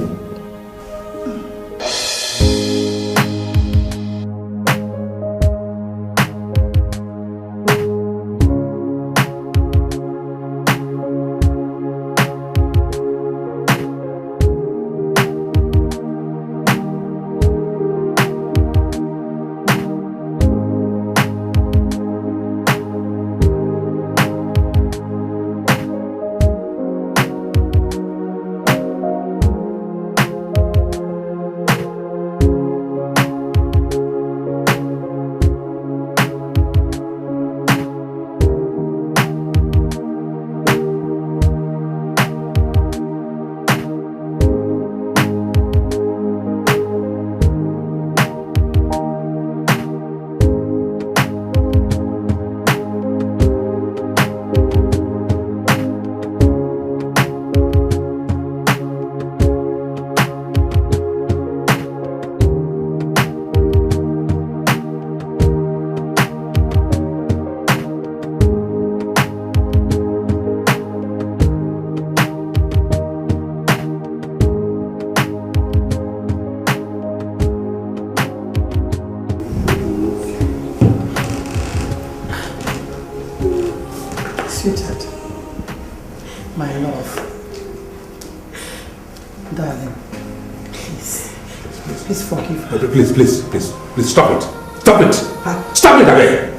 S11: My love. Darling, please. Please forgive her.
S1: Please, stop it. Stop it! Stop it, Abel!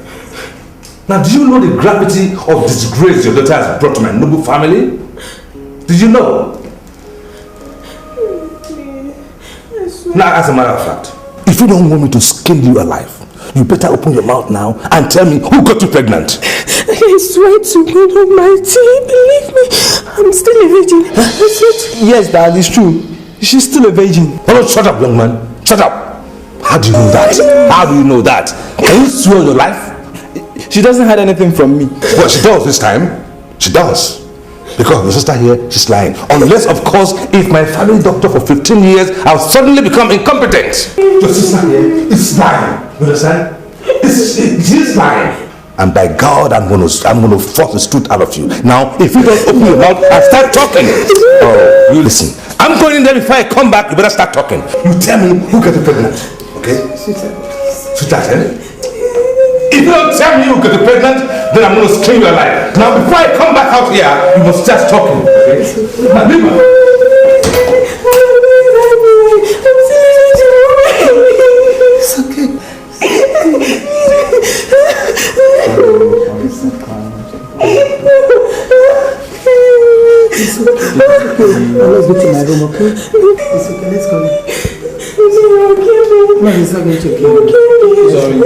S1: Now, do you know the gravity of disgrace your daughter has brought to my noble family? Did you know? Now, as a matter of fact, if you don't want me to skin you alive, you better open your mouth now and tell me who got you pregnant.
S16: I swear to God Almighty, believe me, I'm still a virgin.
S8: Yes, Dad, it's true. She's still a virgin.
S1: Oh, shut up, young man. Shut up. How do you know that? How do you know that? Can you swear on your life?
S8: She doesn't hide anything from me.
S1: Well, she does this time. She does. Because your sister here, she's lying. Unless, of course, if my family doctor for 15 years, I'll suddenly become incompetent. Your sister here is lying. You understand? She's lying. And by God, I'm going to force the truth out of you. Now, if you don't open your mouth and start talking, oh, you listen. I'm going in there before I come back. You better start talking. You tell me who got you pregnant. Okay? Sweetheart, eh? If you don't tell me you got you pregnant, then I'm going to skin you alive. Now, before I come back out here, you must start talking. Okay? Now, leave her.
S11: It's okay. It's okay. Let's go to my room, okay? It's okay, let's go. No, it's not going to kill you. Sorry.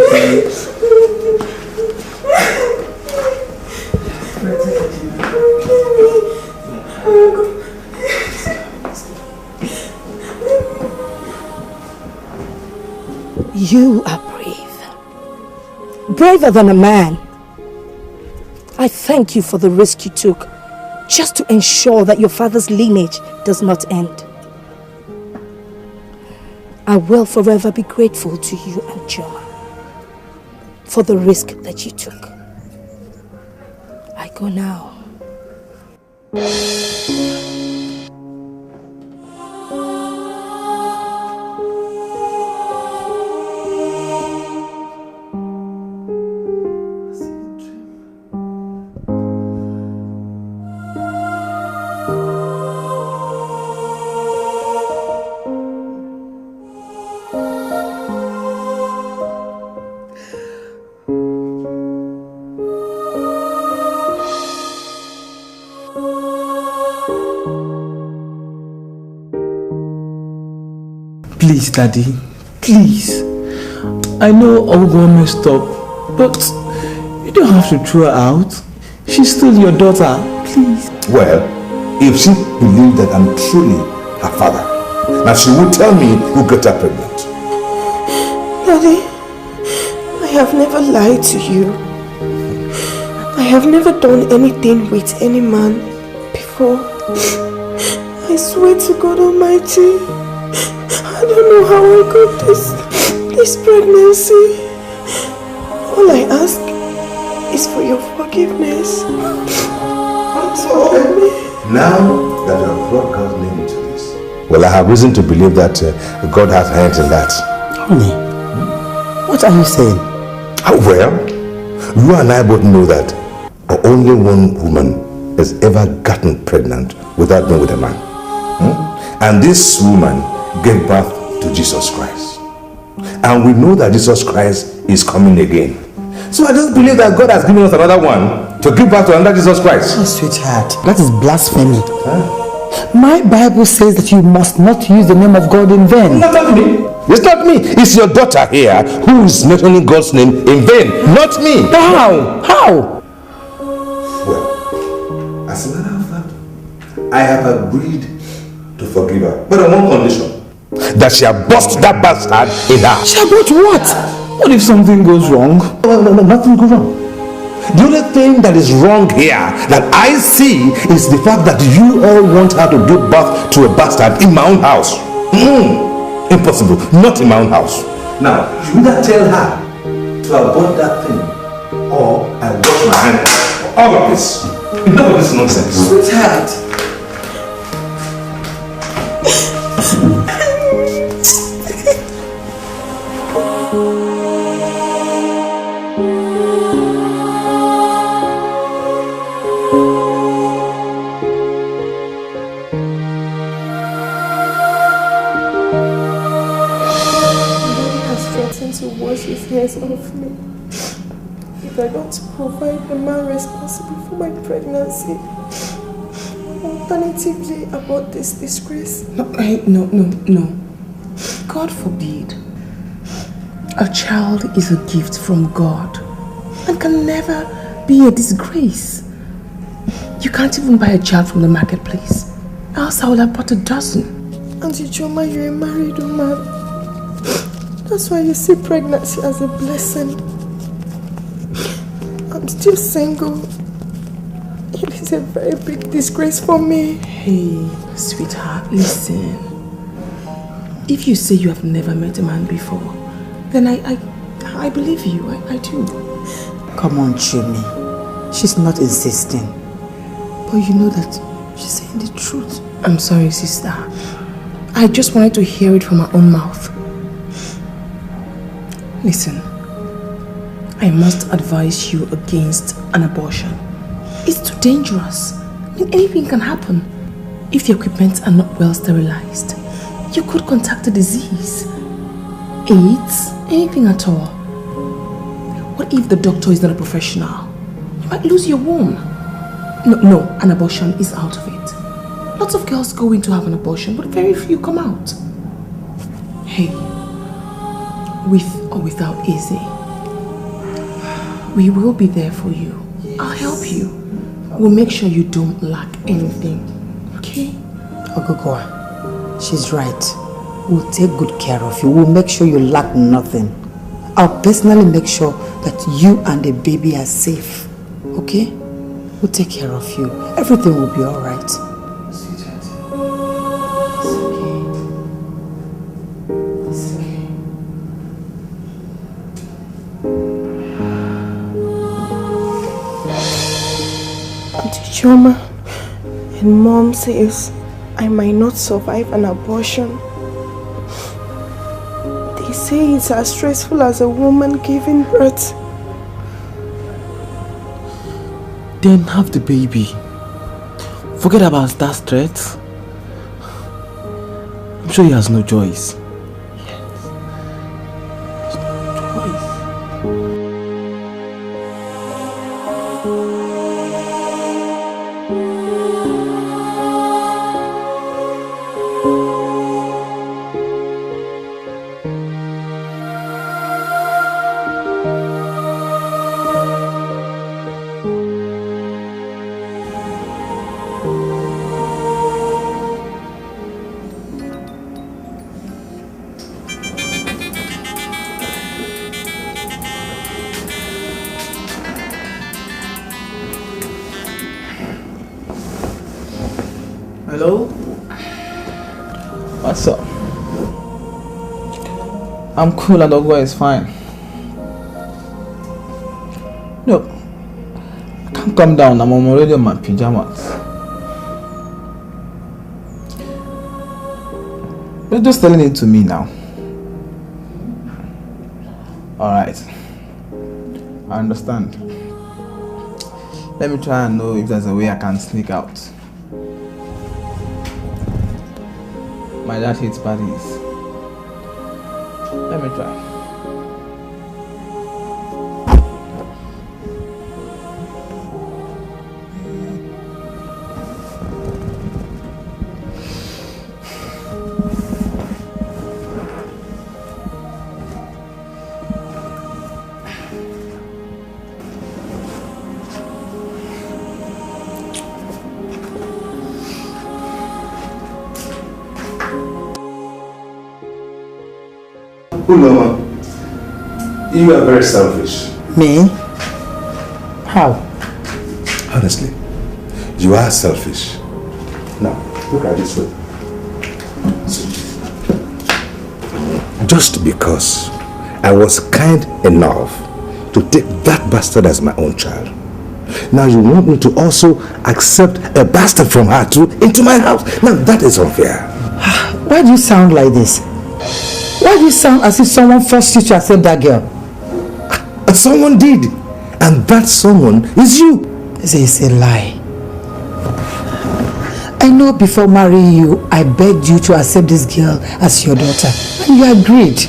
S16: You are brave. Braver than a man. I thank you for the risk you took just to ensure that your father's lineage does not end. I will forever be grateful to you and Choma for the risk that you took. I go now.
S8: Please, Daddy, please. I know all got messed up, but you don't have to throw her out. She's still your daughter, please.
S1: Well, if she believed that I'm truly her father, now she would tell me who got her pregnant.
S16: Daddy, I have never lied to you. I have never done anything with any man before. I swear to God Almighty, I don't know how I got this pregnancy. All I ask is for your forgiveness.
S1: Now that you have brought God's name into this, well, I have reason to believe that God has hands in that.
S11: Honey, what are you saying?
S1: Well, you and I both know that only one woman has ever gotten pregnant without being with a man. And this woman gave birth to Jesus Christ. And we know that Jesus Christ is coming again. So I just believe that God has given us another one to give birth to another Jesus Christ.
S11: Oh, sweetheart, that is blasphemy. My Bible says that you must not use the name of God in vain.
S1: Not me. It's not me. It's your daughter here who is mentioning God's name in vain. Not me.
S11: How? How?
S1: Well, as a matter of fact, I have agreed to forgive her, but on one condition: that she have bust that bastard in her.
S11: She about what?
S8: What if something goes wrong?
S1: No, nothing goes wrong. The only thing that is wrong here that I see is the fact that you all want her to give birth to a bastard in my own house. Impossible. Not in my own house. Now, you either tell her to abort that thing, or I wash my hands of all of this. Enough of this nonsense.
S11: Sweetheart.
S16: me. If I don't provide the man responsible for my pregnancy, alternatively abort this disgrace.
S7: No. God forbid. A child is a gift from God and can never be a disgrace. You can't even buy a child from the marketplace. Else I would have bought a dozen.
S16: Auntie Choma, you're a married woman. That's why you see pregnancy as a blessing. I'm still single. It is a very big disgrace for me.
S7: Hey, sweetheart, listen. If you say you have never met a man before, then I believe you. I do.
S4: Come on, Jimmy. She's not insisting. But you know that she's saying the truth.
S7: I'm sorry, sister. I just wanted to hear it from her own mouth. Listen, I must advise you against an abortion. It's too dangerous. I mean, anything can happen. If the equipment are not well sterilized, you could contract a disease. AIDS, anything at all. What if the doctor is not a professional? You might lose your womb. No, an abortion is out of it. Lots of girls go in to have an abortion, but very few come out. Hey, with or without Izzy, we will be there for you. I'll help you. We'll make sure you don't lack anything. Okay?
S4: Ogogoa, she's right. We'll take good care of you. We'll make sure you lack nothing. I'll personally make sure that you and the baby are safe. Okay? We'll take care of you. Everything will be alright.
S16: Choma, and Mom says I might not survive an abortion. They say it's as stressful as a woman giving birth.
S15: Then have the baby. Forget about that threat. I'm sure he has no choice.
S3: Hello? What's up? I'm cool and Ogwa is fine. No, I can't come down. I'm already in my pajamas. You're just telling it to me now. Alright. I understand. Let me try and know if there's a way I can sneak out. My dad hates parties. Let me try.
S1: Mama, you are very selfish.
S4: Me? How?
S1: Honestly, you are selfish. Now, look at this way. Just because I was kind enough to take that bastard as my own child, now you want me to also accept a bastard from her too into my house? Now that is unfair.
S4: Why do you sound like this? Why do you sound as if someone forced you to accept that girl?
S1: Someone did. And that someone is you.
S4: It's a lie. I know before marrying you, I begged you to accept this girl as your daughter. And you agreed.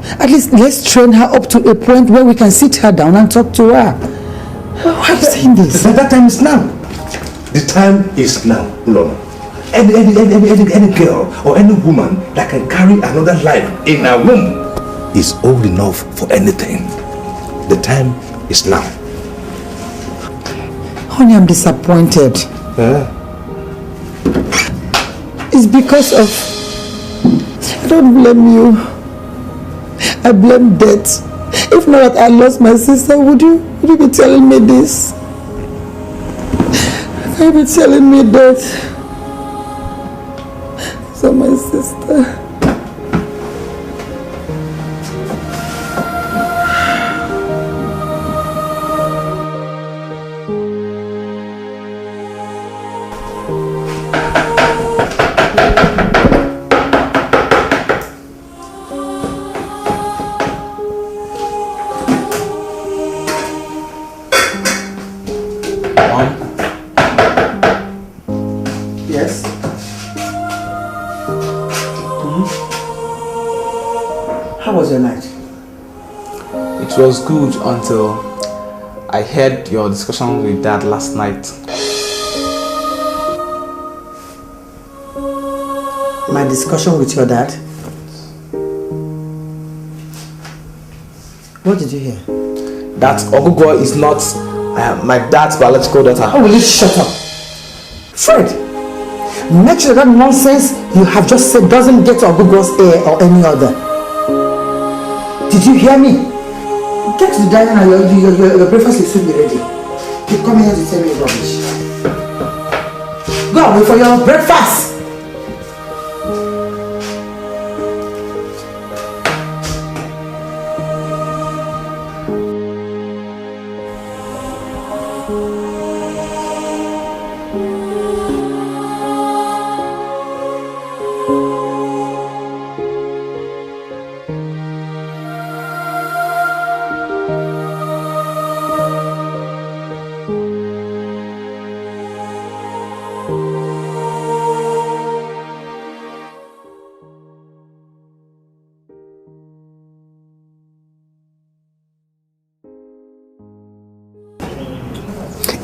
S4: At least let's train her up to a point where we can sit her down and talk to her. Why are you saying this?
S1: That time is now. The time is now, Lord. Any girl or any woman that can carry another life in her womb is old enough for anything. The time is now.
S4: Honey, I'm disappointed. It's because of... I don't blame you. I blame death. If not, I lost my sister. Would you be telling me this? Would you be telling me that? So my sister...
S17: It was good until I heard your discussion with Dad last night.
S4: My discussion with your dad? What did you hear?
S17: That Ogugo is not my dad's biological daughter.
S4: How will you shut up? Fred, make sure that nonsense you have just said doesn't get Ogugo's ear or any other. Did you hear me? Get to the diner and your breakfast will soon be ready. Keep coming here to tell me rubbish. Go away for your breakfast!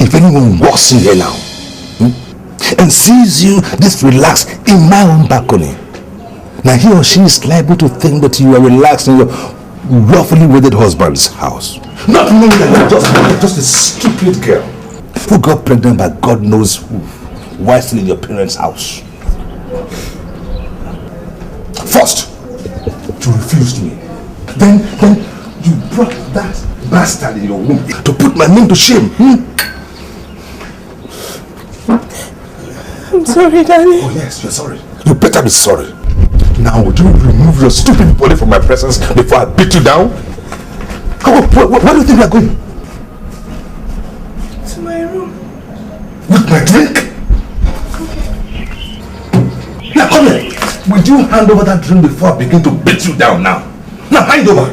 S1: If anyone walks in here now and sees you this relaxed in my own balcony, now he or she is liable to think that you are relaxed in your roughly wedded husband's house. Not knowing that you're just a stupid girl who got pregnant by God knows who while still in your parents' house. First, you refused me. Then you brought that bastard in your womb to put my name to shame.
S16: I'm sorry, Daddy.
S1: Oh yes, you're sorry. You better be sorry. Now, would you remove your stupid body from my presence before I beat you down? Where do you think we are going?
S16: To my room.
S1: With my drink? Now come here. Would you hand over that drink before I begin to beat you down now? Now hand over.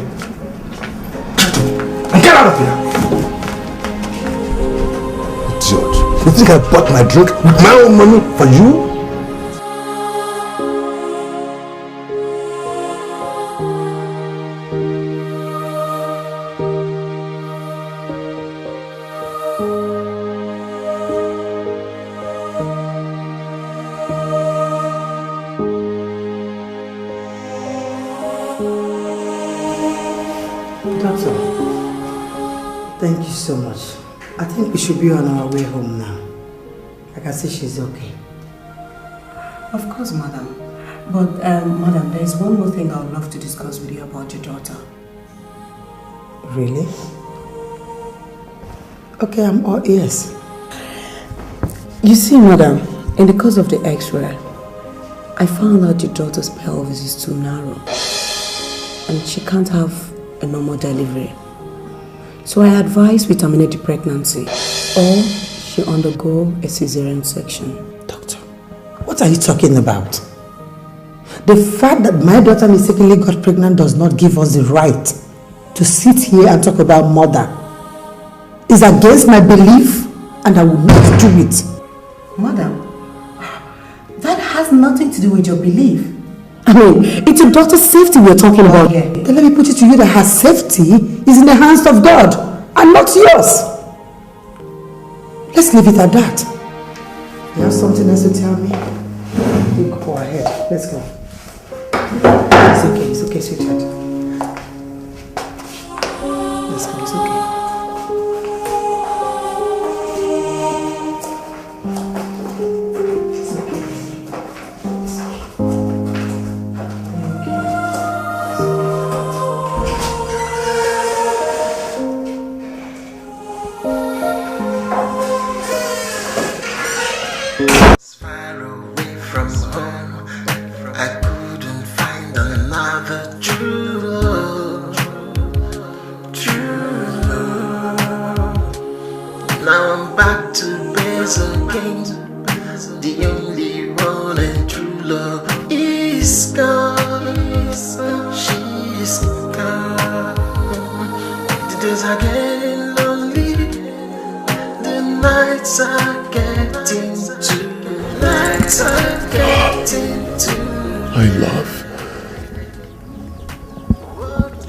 S1: And get out of here. Idiot. You think I bought my drink with my own money for you?
S4: Thank you so much. I think we should be on our way home now. I can see she's okay.
S2: Of course, madam. But, madam, there's one more thing I would love to discuss with you about your daughter.
S4: Really? Okay, I'm all ears.
S2: You see, madam, in the course of the X-ray, I found out your daughter's pelvis is too narrow and she can't have a normal delivery. So I advise we terminate the pregnancy or she undergo a cesarean section.
S4: Doctor, what are you talking about? The fact that my daughter mistakenly got pregnant does not give us the right to sit here and talk about murder. It's against my belief and I will not do it.
S2: Madam, that has nothing to do with your belief. I mean, it's your daughter's safety we're talking about here. Then let me put it to you that her safety is in the hands of God and not yours. Let's leave it at that. You have something else to tell me? You go ahead. Let's go. It's okay, sweetheart. Let's go, it's okay.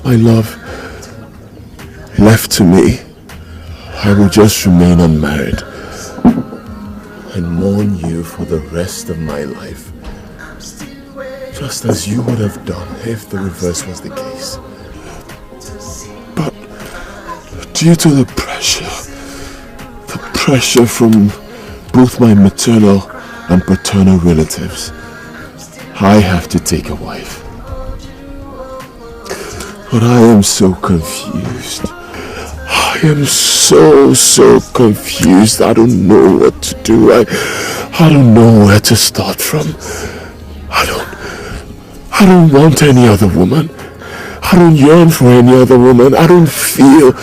S6: My love, left to me, I will just remain unmarried and mourn you for the rest of my life, just as you would have done if the reverse was the case. But due to the pressure from both my maternal and paternal relatives, I have to take a wife. But I am so confused. I am so confused. I don't know what to do. I don't know where to start from. I don't want any other woman. I don't yearn for any other woman. I don't feel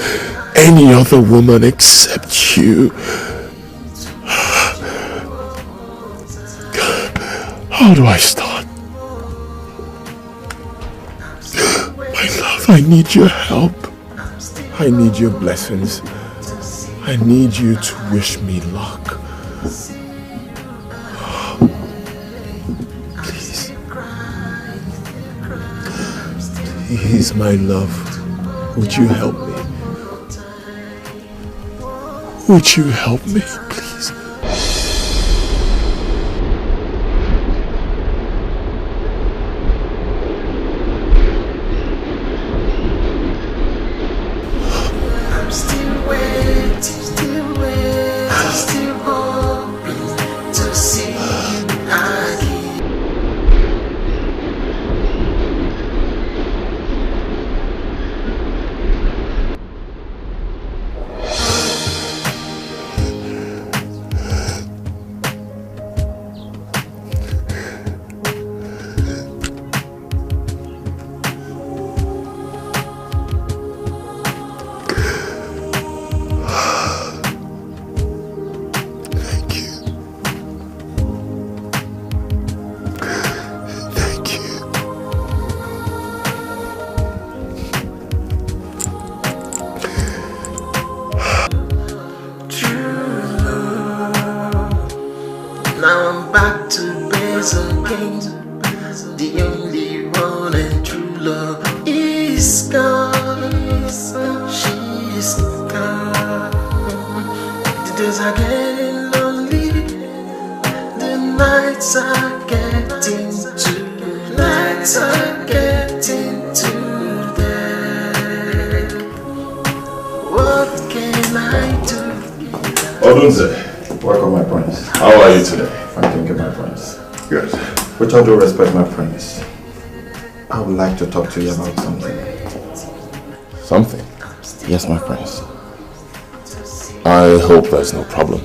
S6: any other woman except you. How do I start? I need your help. I need your blessings. I need you to wish me luck. Please. Please, my love. Would you help me? Would you help me, please?
S13: Welcome, my prince.
S6: How are you today?
S13: Fine, thank you, my prince.
S6: Good.
S13: With all due respect, my prince, I would like to talk to you about something.
S6: Something?
S13: Yes, my prince.
S6: I hope there's no problem.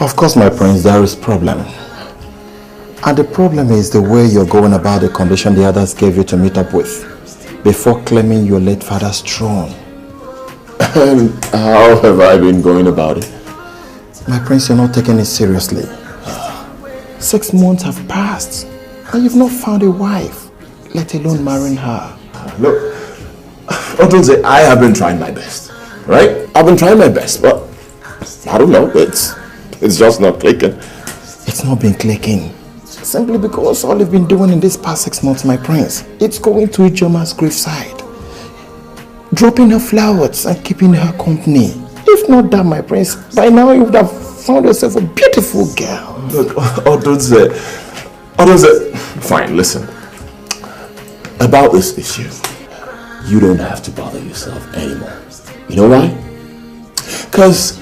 S13: Of course, my prince, there is problem. And the problem is the way you're going about the condition the others gave you to meet up with before claiming your late father's throne.
S6: And how have I been going about it?
S13: My prince, you're not taking it seriously. 6 months have passed and you've not found a wife, let alone marrying her.
S6: Look, Odunze, I have been trying my best, right? I've been trying my best, but I don't know, it's just not clicking.
S13: It's not been clicking. Simply because all you've been doing in these past 6 months, my prince, it's going to Ijeoma's graveside, dropping her flowers and keeping her company. If not that, my prince, by now you would have found yourself a beautiful girl.
S6: Look, fine, listen. About this issue, you don't have to bother yourself anymore. You know why? Because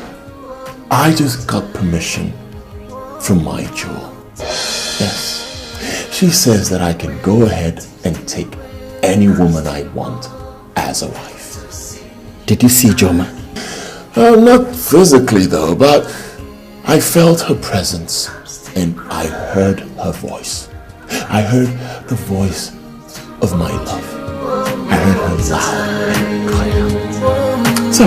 S6: I just got permission from my Jewel. Yes. She says that I can go ahead and take any woman I want as a wife.
S13: Did you see Ijeoma?
S6: Not physically though, but I felt her presence and I heard her voice. I heard the voice of my love. I heard her loud and clear. So,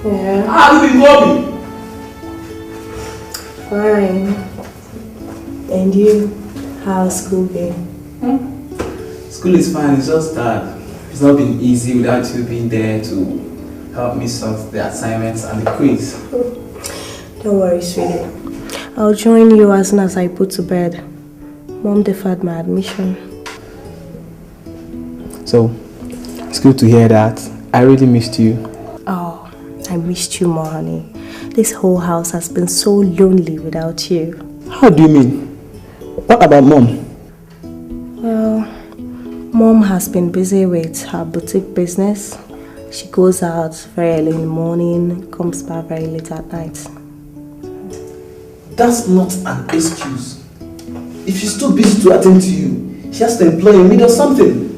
S3: yeah. How have you been going?
S16: Fine. And you? How's school been?
S17: School is fine, it's just that it's not been easy without you being there to help me solve the assignments and the quiz.
S16: Don't worry, sweetie. I'll join you as soon as I put to bed. Mom deferred my admission.
S17: So, it's good to hear that. I really missed you.
S16: Oh, I missed you more, honey. This whole house has been so lonely without you.
S17: How do you mean? What about Mom?
S16: Well, Mom has been busy with her boutique business. She goes out very early in the morning, comes back very late at night.
S3: That's not an excuse. If she's too busy to attend to you, she has to employ a maid or something.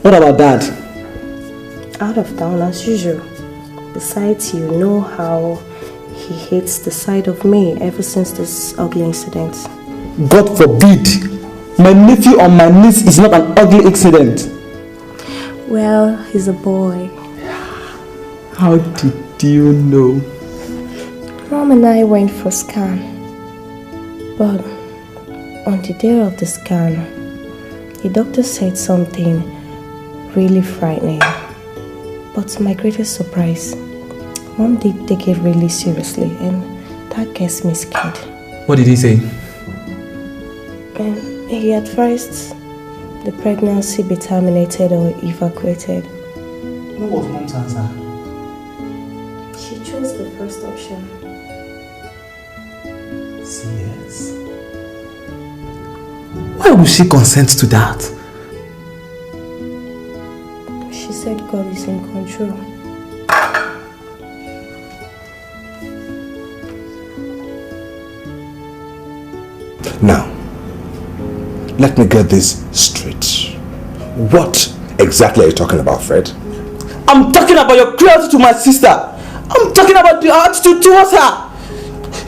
S3: What about Dad?
S16: Out of town as usual. Besides, you know how he hates the sight of me ever since this ugly incident.
S3: God forbid! My nephew or my niece is not an ugly incident.
S16: Well, he's a boy.
S3: How did you know?
S16: Mom and I went for a scan. But on the day of the scan, the doctor said something really frightening. But to my greatest surprise, Mom did take it really seriously, and that gets me scared.
S17: What did he say?
S16: And he advised the pregnancy be terminated or evacuated.
S17: What was Mom's answer?
S16: She chose the first option.
S3: Yes. Why would she consent to that?
S16: She said God is in control.
S1: Now, let me get this straight. What exactly are you talking about, Fred?
S3: I'm talking about your cruelty to my sister. I'm talking about your attitude towards her.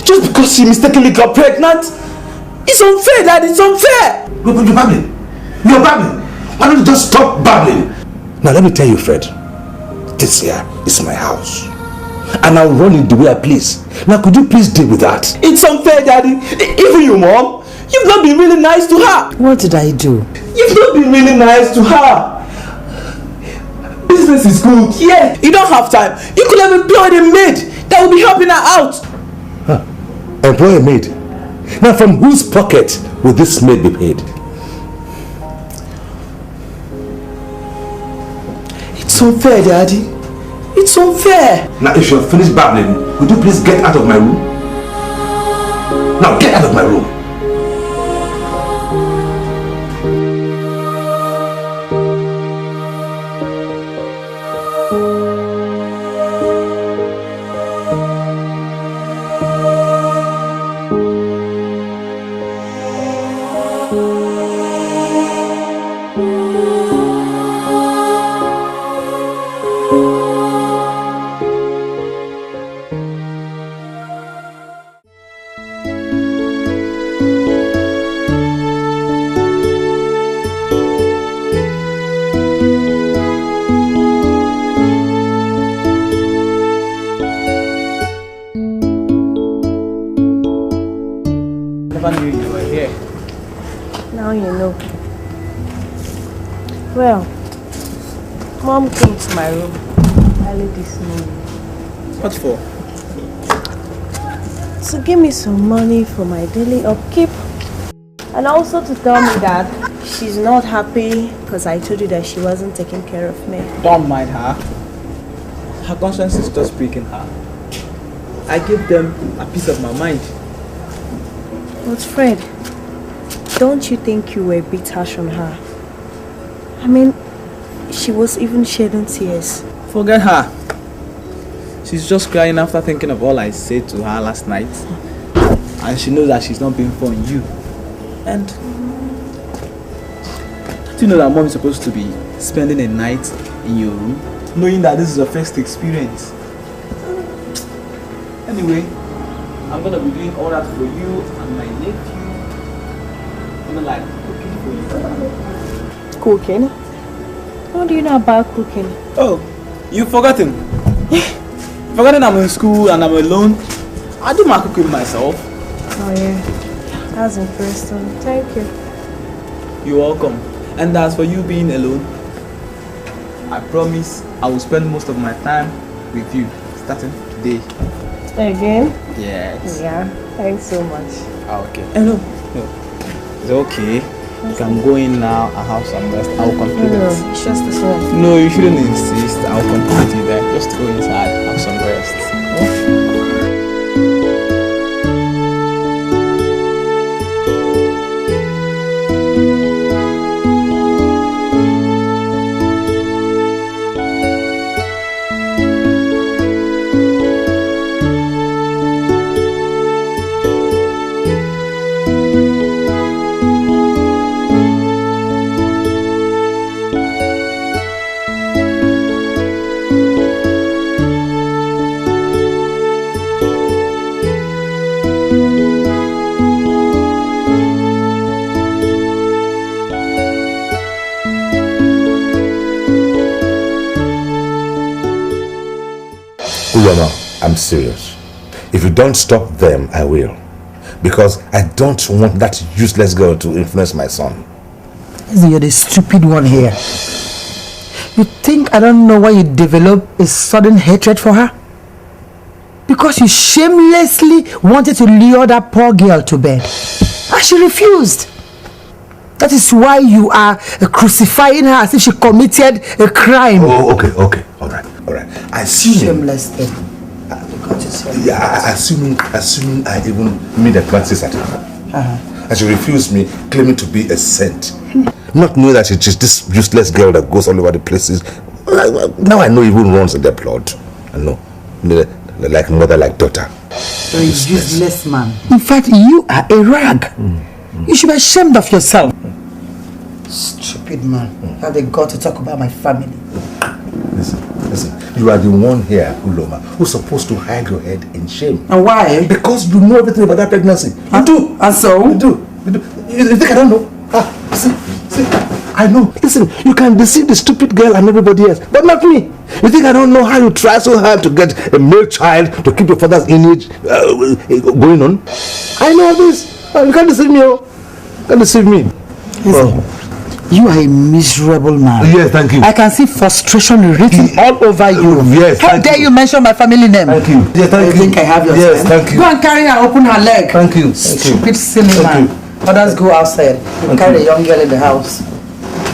S3: Just because she mistakenly got pregnant. It's unfair, Dad. It's unfair.
S1: You're babbling. You're babbling. Why don't you just stop babbling? Now let me tell you, Fred. This here is my house. And I'll run it the way I please. Now could you please deal with that?
S3: It's unfair, Daddy. Even you, Mom. You've not been really nice to her.
S4: What did I do?
S3: You've not been really nice to her. Business is good. Yeah, you don't have time. You could have employed a maid that will be helping her out.
S1: Huh. Employ a maid? Now from whose pocket will this maid be paid?
S3: It's unfair, Daddy. It's unfair.
S1: Now if you're finished babbling, would you please get out of my room? Now get out of my room.
S17: Never knew you were here.
S10: Now you know. Well, Mom came to my room early this morning.
S17: What for?
S10: To give me some money for my daily upkeep. And also to tell me that she's not happy because I told you that she wasn't taking care of me.
S17: Don't mind her. Her conscience is just breaking her. I give them a piece of my mind.
S10: But Fred, don't you think you were a bit harsh on her? I mean, she was even shedding tears.
S17: Forget her. She's just crying after thinking of all I said to her last night. And she knows that she's not being fair on you. And do you know that Mom is supposed to be spending a night in your room, knowing that this is your first experience? Anyway, I'm gonna be doing all that for you and my nephew. I'm gonna like cooking for you.
S10: Cooking? What do you know about cooking?
S17: Oh, you've forgotten. Forgotten I'm in school and I'm alone. I do my cooking myself.
S10: Oh yeah. That's interesting. Thank you.
S17: You're welcome. And as for you being alone, I promise I will spend most of my time with you starting today.
S10: Again?
S17: Yes.
S10: Yeah. Thanks so much.
S17: Okay. No. It's okay. You can go in now and have some rest. I will complete
S10: No,
S17: it.
S10: it's just this one.
S17: No, you shouldn't insist. I will complete you there. Just go inside, have some rest.
S1: I'm serious. If you don't stop them, I will. Because I don't want that useless girl to influence my son.
S4: You're the stupid one here. You think I don't know why you develop a sudden hatred for her? Because you shamelessly wanted to lure that poor girl to bed. And she refused. That is why you are crucifying her as if she committed a crime.
S1: Oh, okay. All right.
S4: Shameless thing.
S1: Yeah, assuming I even made advances at her. And she refused me, claiming to be a saint. Not knowing that she's just this useless girl that goes all over the places. Now I know even runs in their blood. I know. Like mother, like daughter.
S4: You're a useless man. In fact, you are a rag. You should be ashamed of yourself. Stupid man. How they got to talk about my family.
S1: Listen, you are the one here, Uloma, who's supposed to hide your head in shame.
S4: And why?
S1: Because you know everything about that pregnancy. You do.
S4: And so?
S1: You do. You think I don't know? See, I know. Listen, you can deceive the stupid girl and everybody else, but not me. You think I don't know how you try so hard to get a male child to keep your father's lineage going on? I know this. You can't deceive me. You can't deceive me.
S4: Listen, you are a miserable man.
S1: Yes, thank you.
S4: I can see frustration written all over you.
S1: Yes,
S4: how dare you mention my family name?
S1: Thank you. Yes, thank you.
S4: Think I have your
S1: Yes,
S4: time?
S1: thank you.
S4: Go and carry her, open her leg.
S1: Thank you.
S4: Stupid, silly man. Others go outside. You carry a young girl in the house.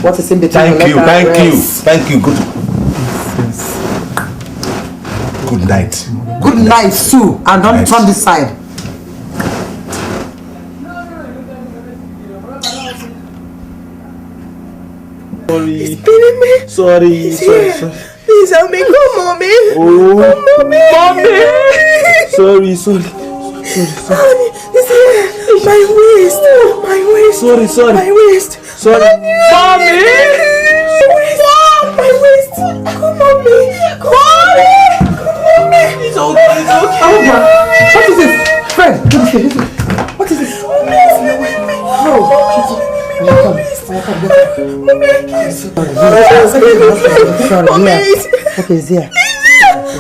S4: What is in between?
S1: Thank you. Good night.
S4: Good night, Sue. And don't turn this side.
S17: Sorry.
S16: Please help me. Come, mommy.
S17: Oh,
S16: come, mommy.
S17: Sorry.
S16: Honey, it's here. My waist.
S17: Sorry.
S16: My waist.
S17: Sorry.
S16: Mommy. My waist. Come, mommy.
S17: It's okay.
S4: What is this? Fred, what is this? Okay, Zia.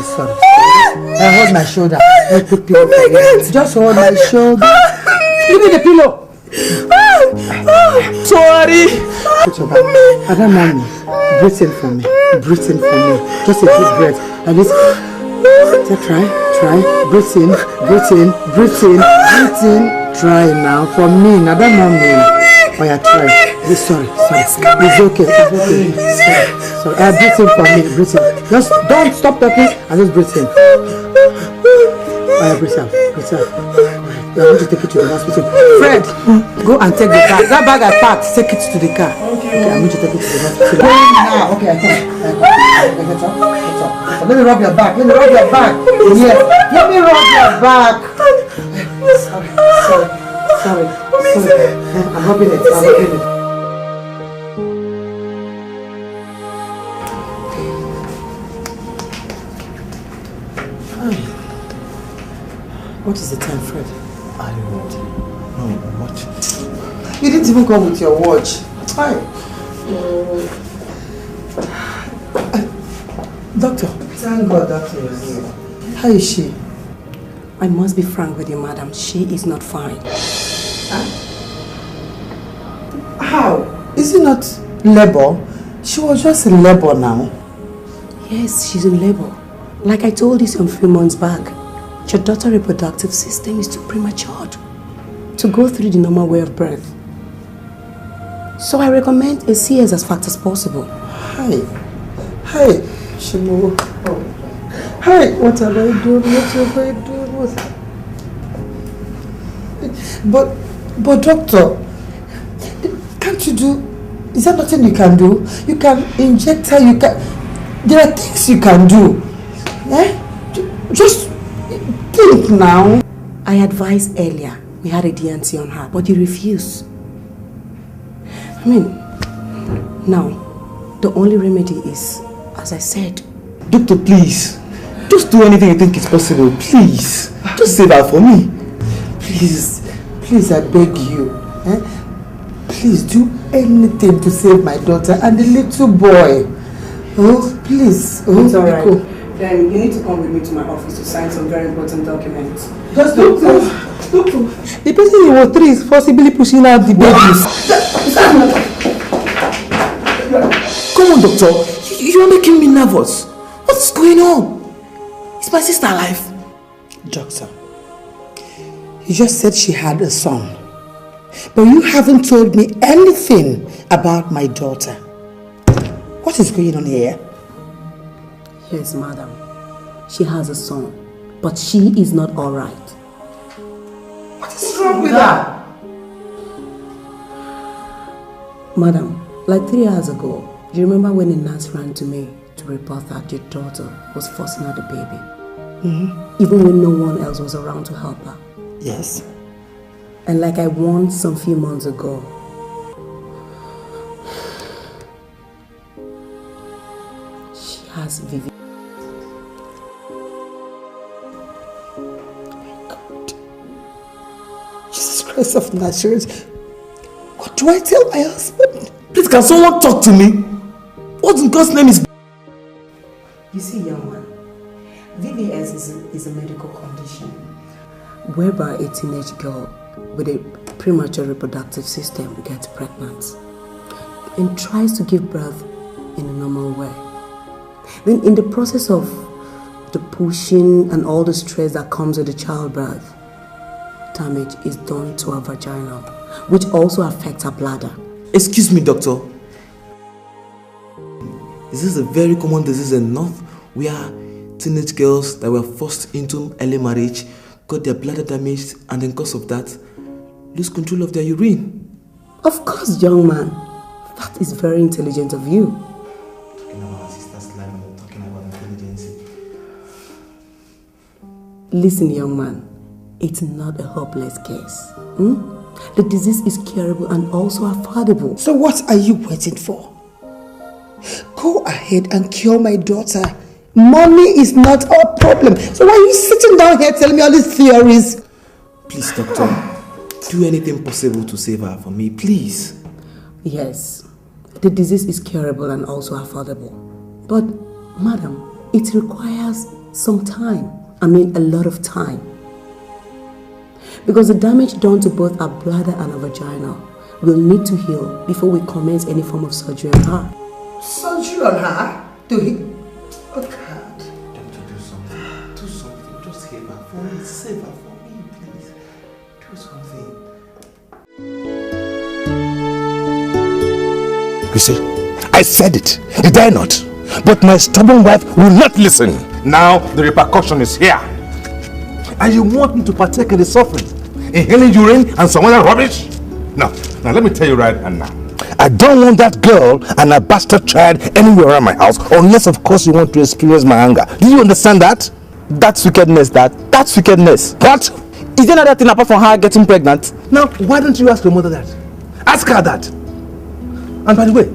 S4: Sorry. Hold my shoulder. Just hold my shoulder. Give me the pillow.
S3: Sorry.
S4: Put your back. Adam, mommy, breathe in for me. Breathe in for me. Just a deep breath. And this. Try. Breathe in. Try now for me. Adam, mommy. Oh yeah, try. Sorry. It's okay. Sorry. Breathe in for me. Breathe in. Just don't stop talking and just breathe in. Oh yeah, breathe out. I want to take it to the hospital. Fred, go and take the car. That bag I packed, take it to the car. Okay, I want to take it to the hospital. Now, okay, I come. Get up. Let me rub your back. Yes, let me rub your back. Sorry. I'm rubbing it. What is the time, Fred?
S13: No, what?
S4: You didn't even come with your watch. Hi. Doctor. Thank God doctor is here. How is she?
S2: I must be frank with you, madam. She is not fine.
S4: How? Is it not labor? She was just in labor now.
S2: Yes, she's in labor. Like I told you some few months back, your daughter's reproductive system is too premature to go through the normal way of birth. So I recommend a CS as fast as possible.
S4: Hi, Shimo. Oh. Hi, what have I done? But doctor, can't you do? Is there nothing you can do? You can inject her. There are things you can do. Just think now.
S2: I advised earlier. We had a DNC on her, but you refused. Now, the only remedy is, as I said.
S3: Doctor, please. Just do anything you think is possible. Please. Just save her for me.
S4: Please, I beg you. Please do anything to save my daughter and the little boy. Oh, please.
S2: It's alright. Cool. Then you need to come with me to my office to sign some very important documents.
S4: Just doctor. The person in Ward 3 is forcibly pushing out the babies.
S3: Come on, doctor. You're making me nervous. What's going on? Is my sister alive?
S4: Doctor, you just said she had a son. But you haven't told me anything about my daughter. What is going on here?
S2: Yes, madam. She has a son, but she is not alright.
S4: What is wrong with her?
S2: Madam, like 3 hours ago, do you remember when a nurse ran to me to report that your daughter was forcing out the baby? Even when no one else was around to help her?
S4: Yes.
S2: And like I warned some few months ago, she has Vivi.
S4: Jesus Christ of Nazareth. What do I tell my husband?
S3: Please, can someone talk to me? What in God's name is...
S2: You see, young man, VVS is a medical condition whereby a teenage girl with a premature reproductive system gets pregnant and tries to give birth in a normal way. Then in the process of the pushing and all the stress that comes with the childbirth, damage is done to her vagina, which also affects her bladder.
S3: Excuse me, doctor. Is this a very common disease in North where teenage girls that were forced into early marriage got their bladder damaged and then because of that lose control of their urine?
S2: Of course, young man. That is very intelligent of you.
S3: Talking about our sister's life and talking about intelligence.
S2: Listen, young man. It's not a hopeless case. The disease is curable and also affordable.
S4: So what are you waiting for? Go ahead and cure my daughter. Money is not our problem. So why are you sitting down here telling me all these theories?
S3: Please, doctor, do anything possible to save her for me, please.
S2: Yes, the disease is curable and also affordable. But, madam, it requires some time. A lot of time. Because the damage done to both our bladder and our vagina will need to heal before we commence any form of surgery on her.
S11: Surgery on her? To heal? Oh God.
S17: Doctor, do something. Do something. Just save her for me. Save her for me, please. Do something.
S6: You see, I said it. Did I not? But my stubborn wife will not listen.
S1: Now the repercussion is here. And you want me to partake in the suffering? Inhaling urine and some other rubbish? No. Now let me tell you right now.
S6: I don't want that girl and a bastard child anywhere around my house, unless of course you want to experience my anger. Do you understand that?
S3: That's wickedness, Dad. That's wickedness.
S6: What?
S3: Is there another thing apart from her getting pregnant?
S1: Now, why don't you ask your mother that? Ask her that. And by the way,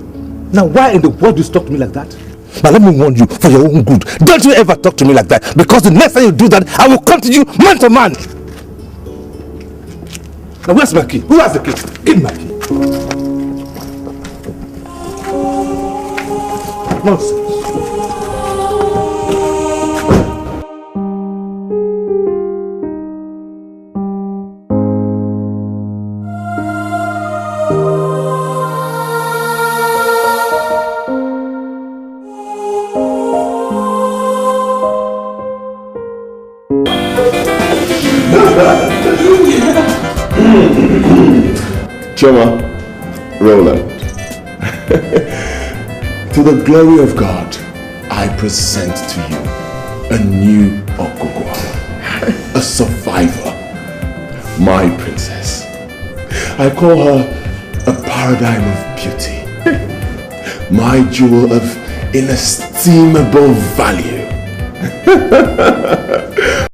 S1: now why in the world do you talk to me like that?
S6: Now let me warn you, for your own good, don't you ever talk to me like that, because the next time you do that, I will come to you man to man.
S1: Now where's my key? Who has the key? Give me my key. Nonsense.
S6: Choma, Roland. To the glory of God, I present to you a new Okokwa, a survivor, my princess. I call her a paradigm of beauty, my jewel of inestimable value.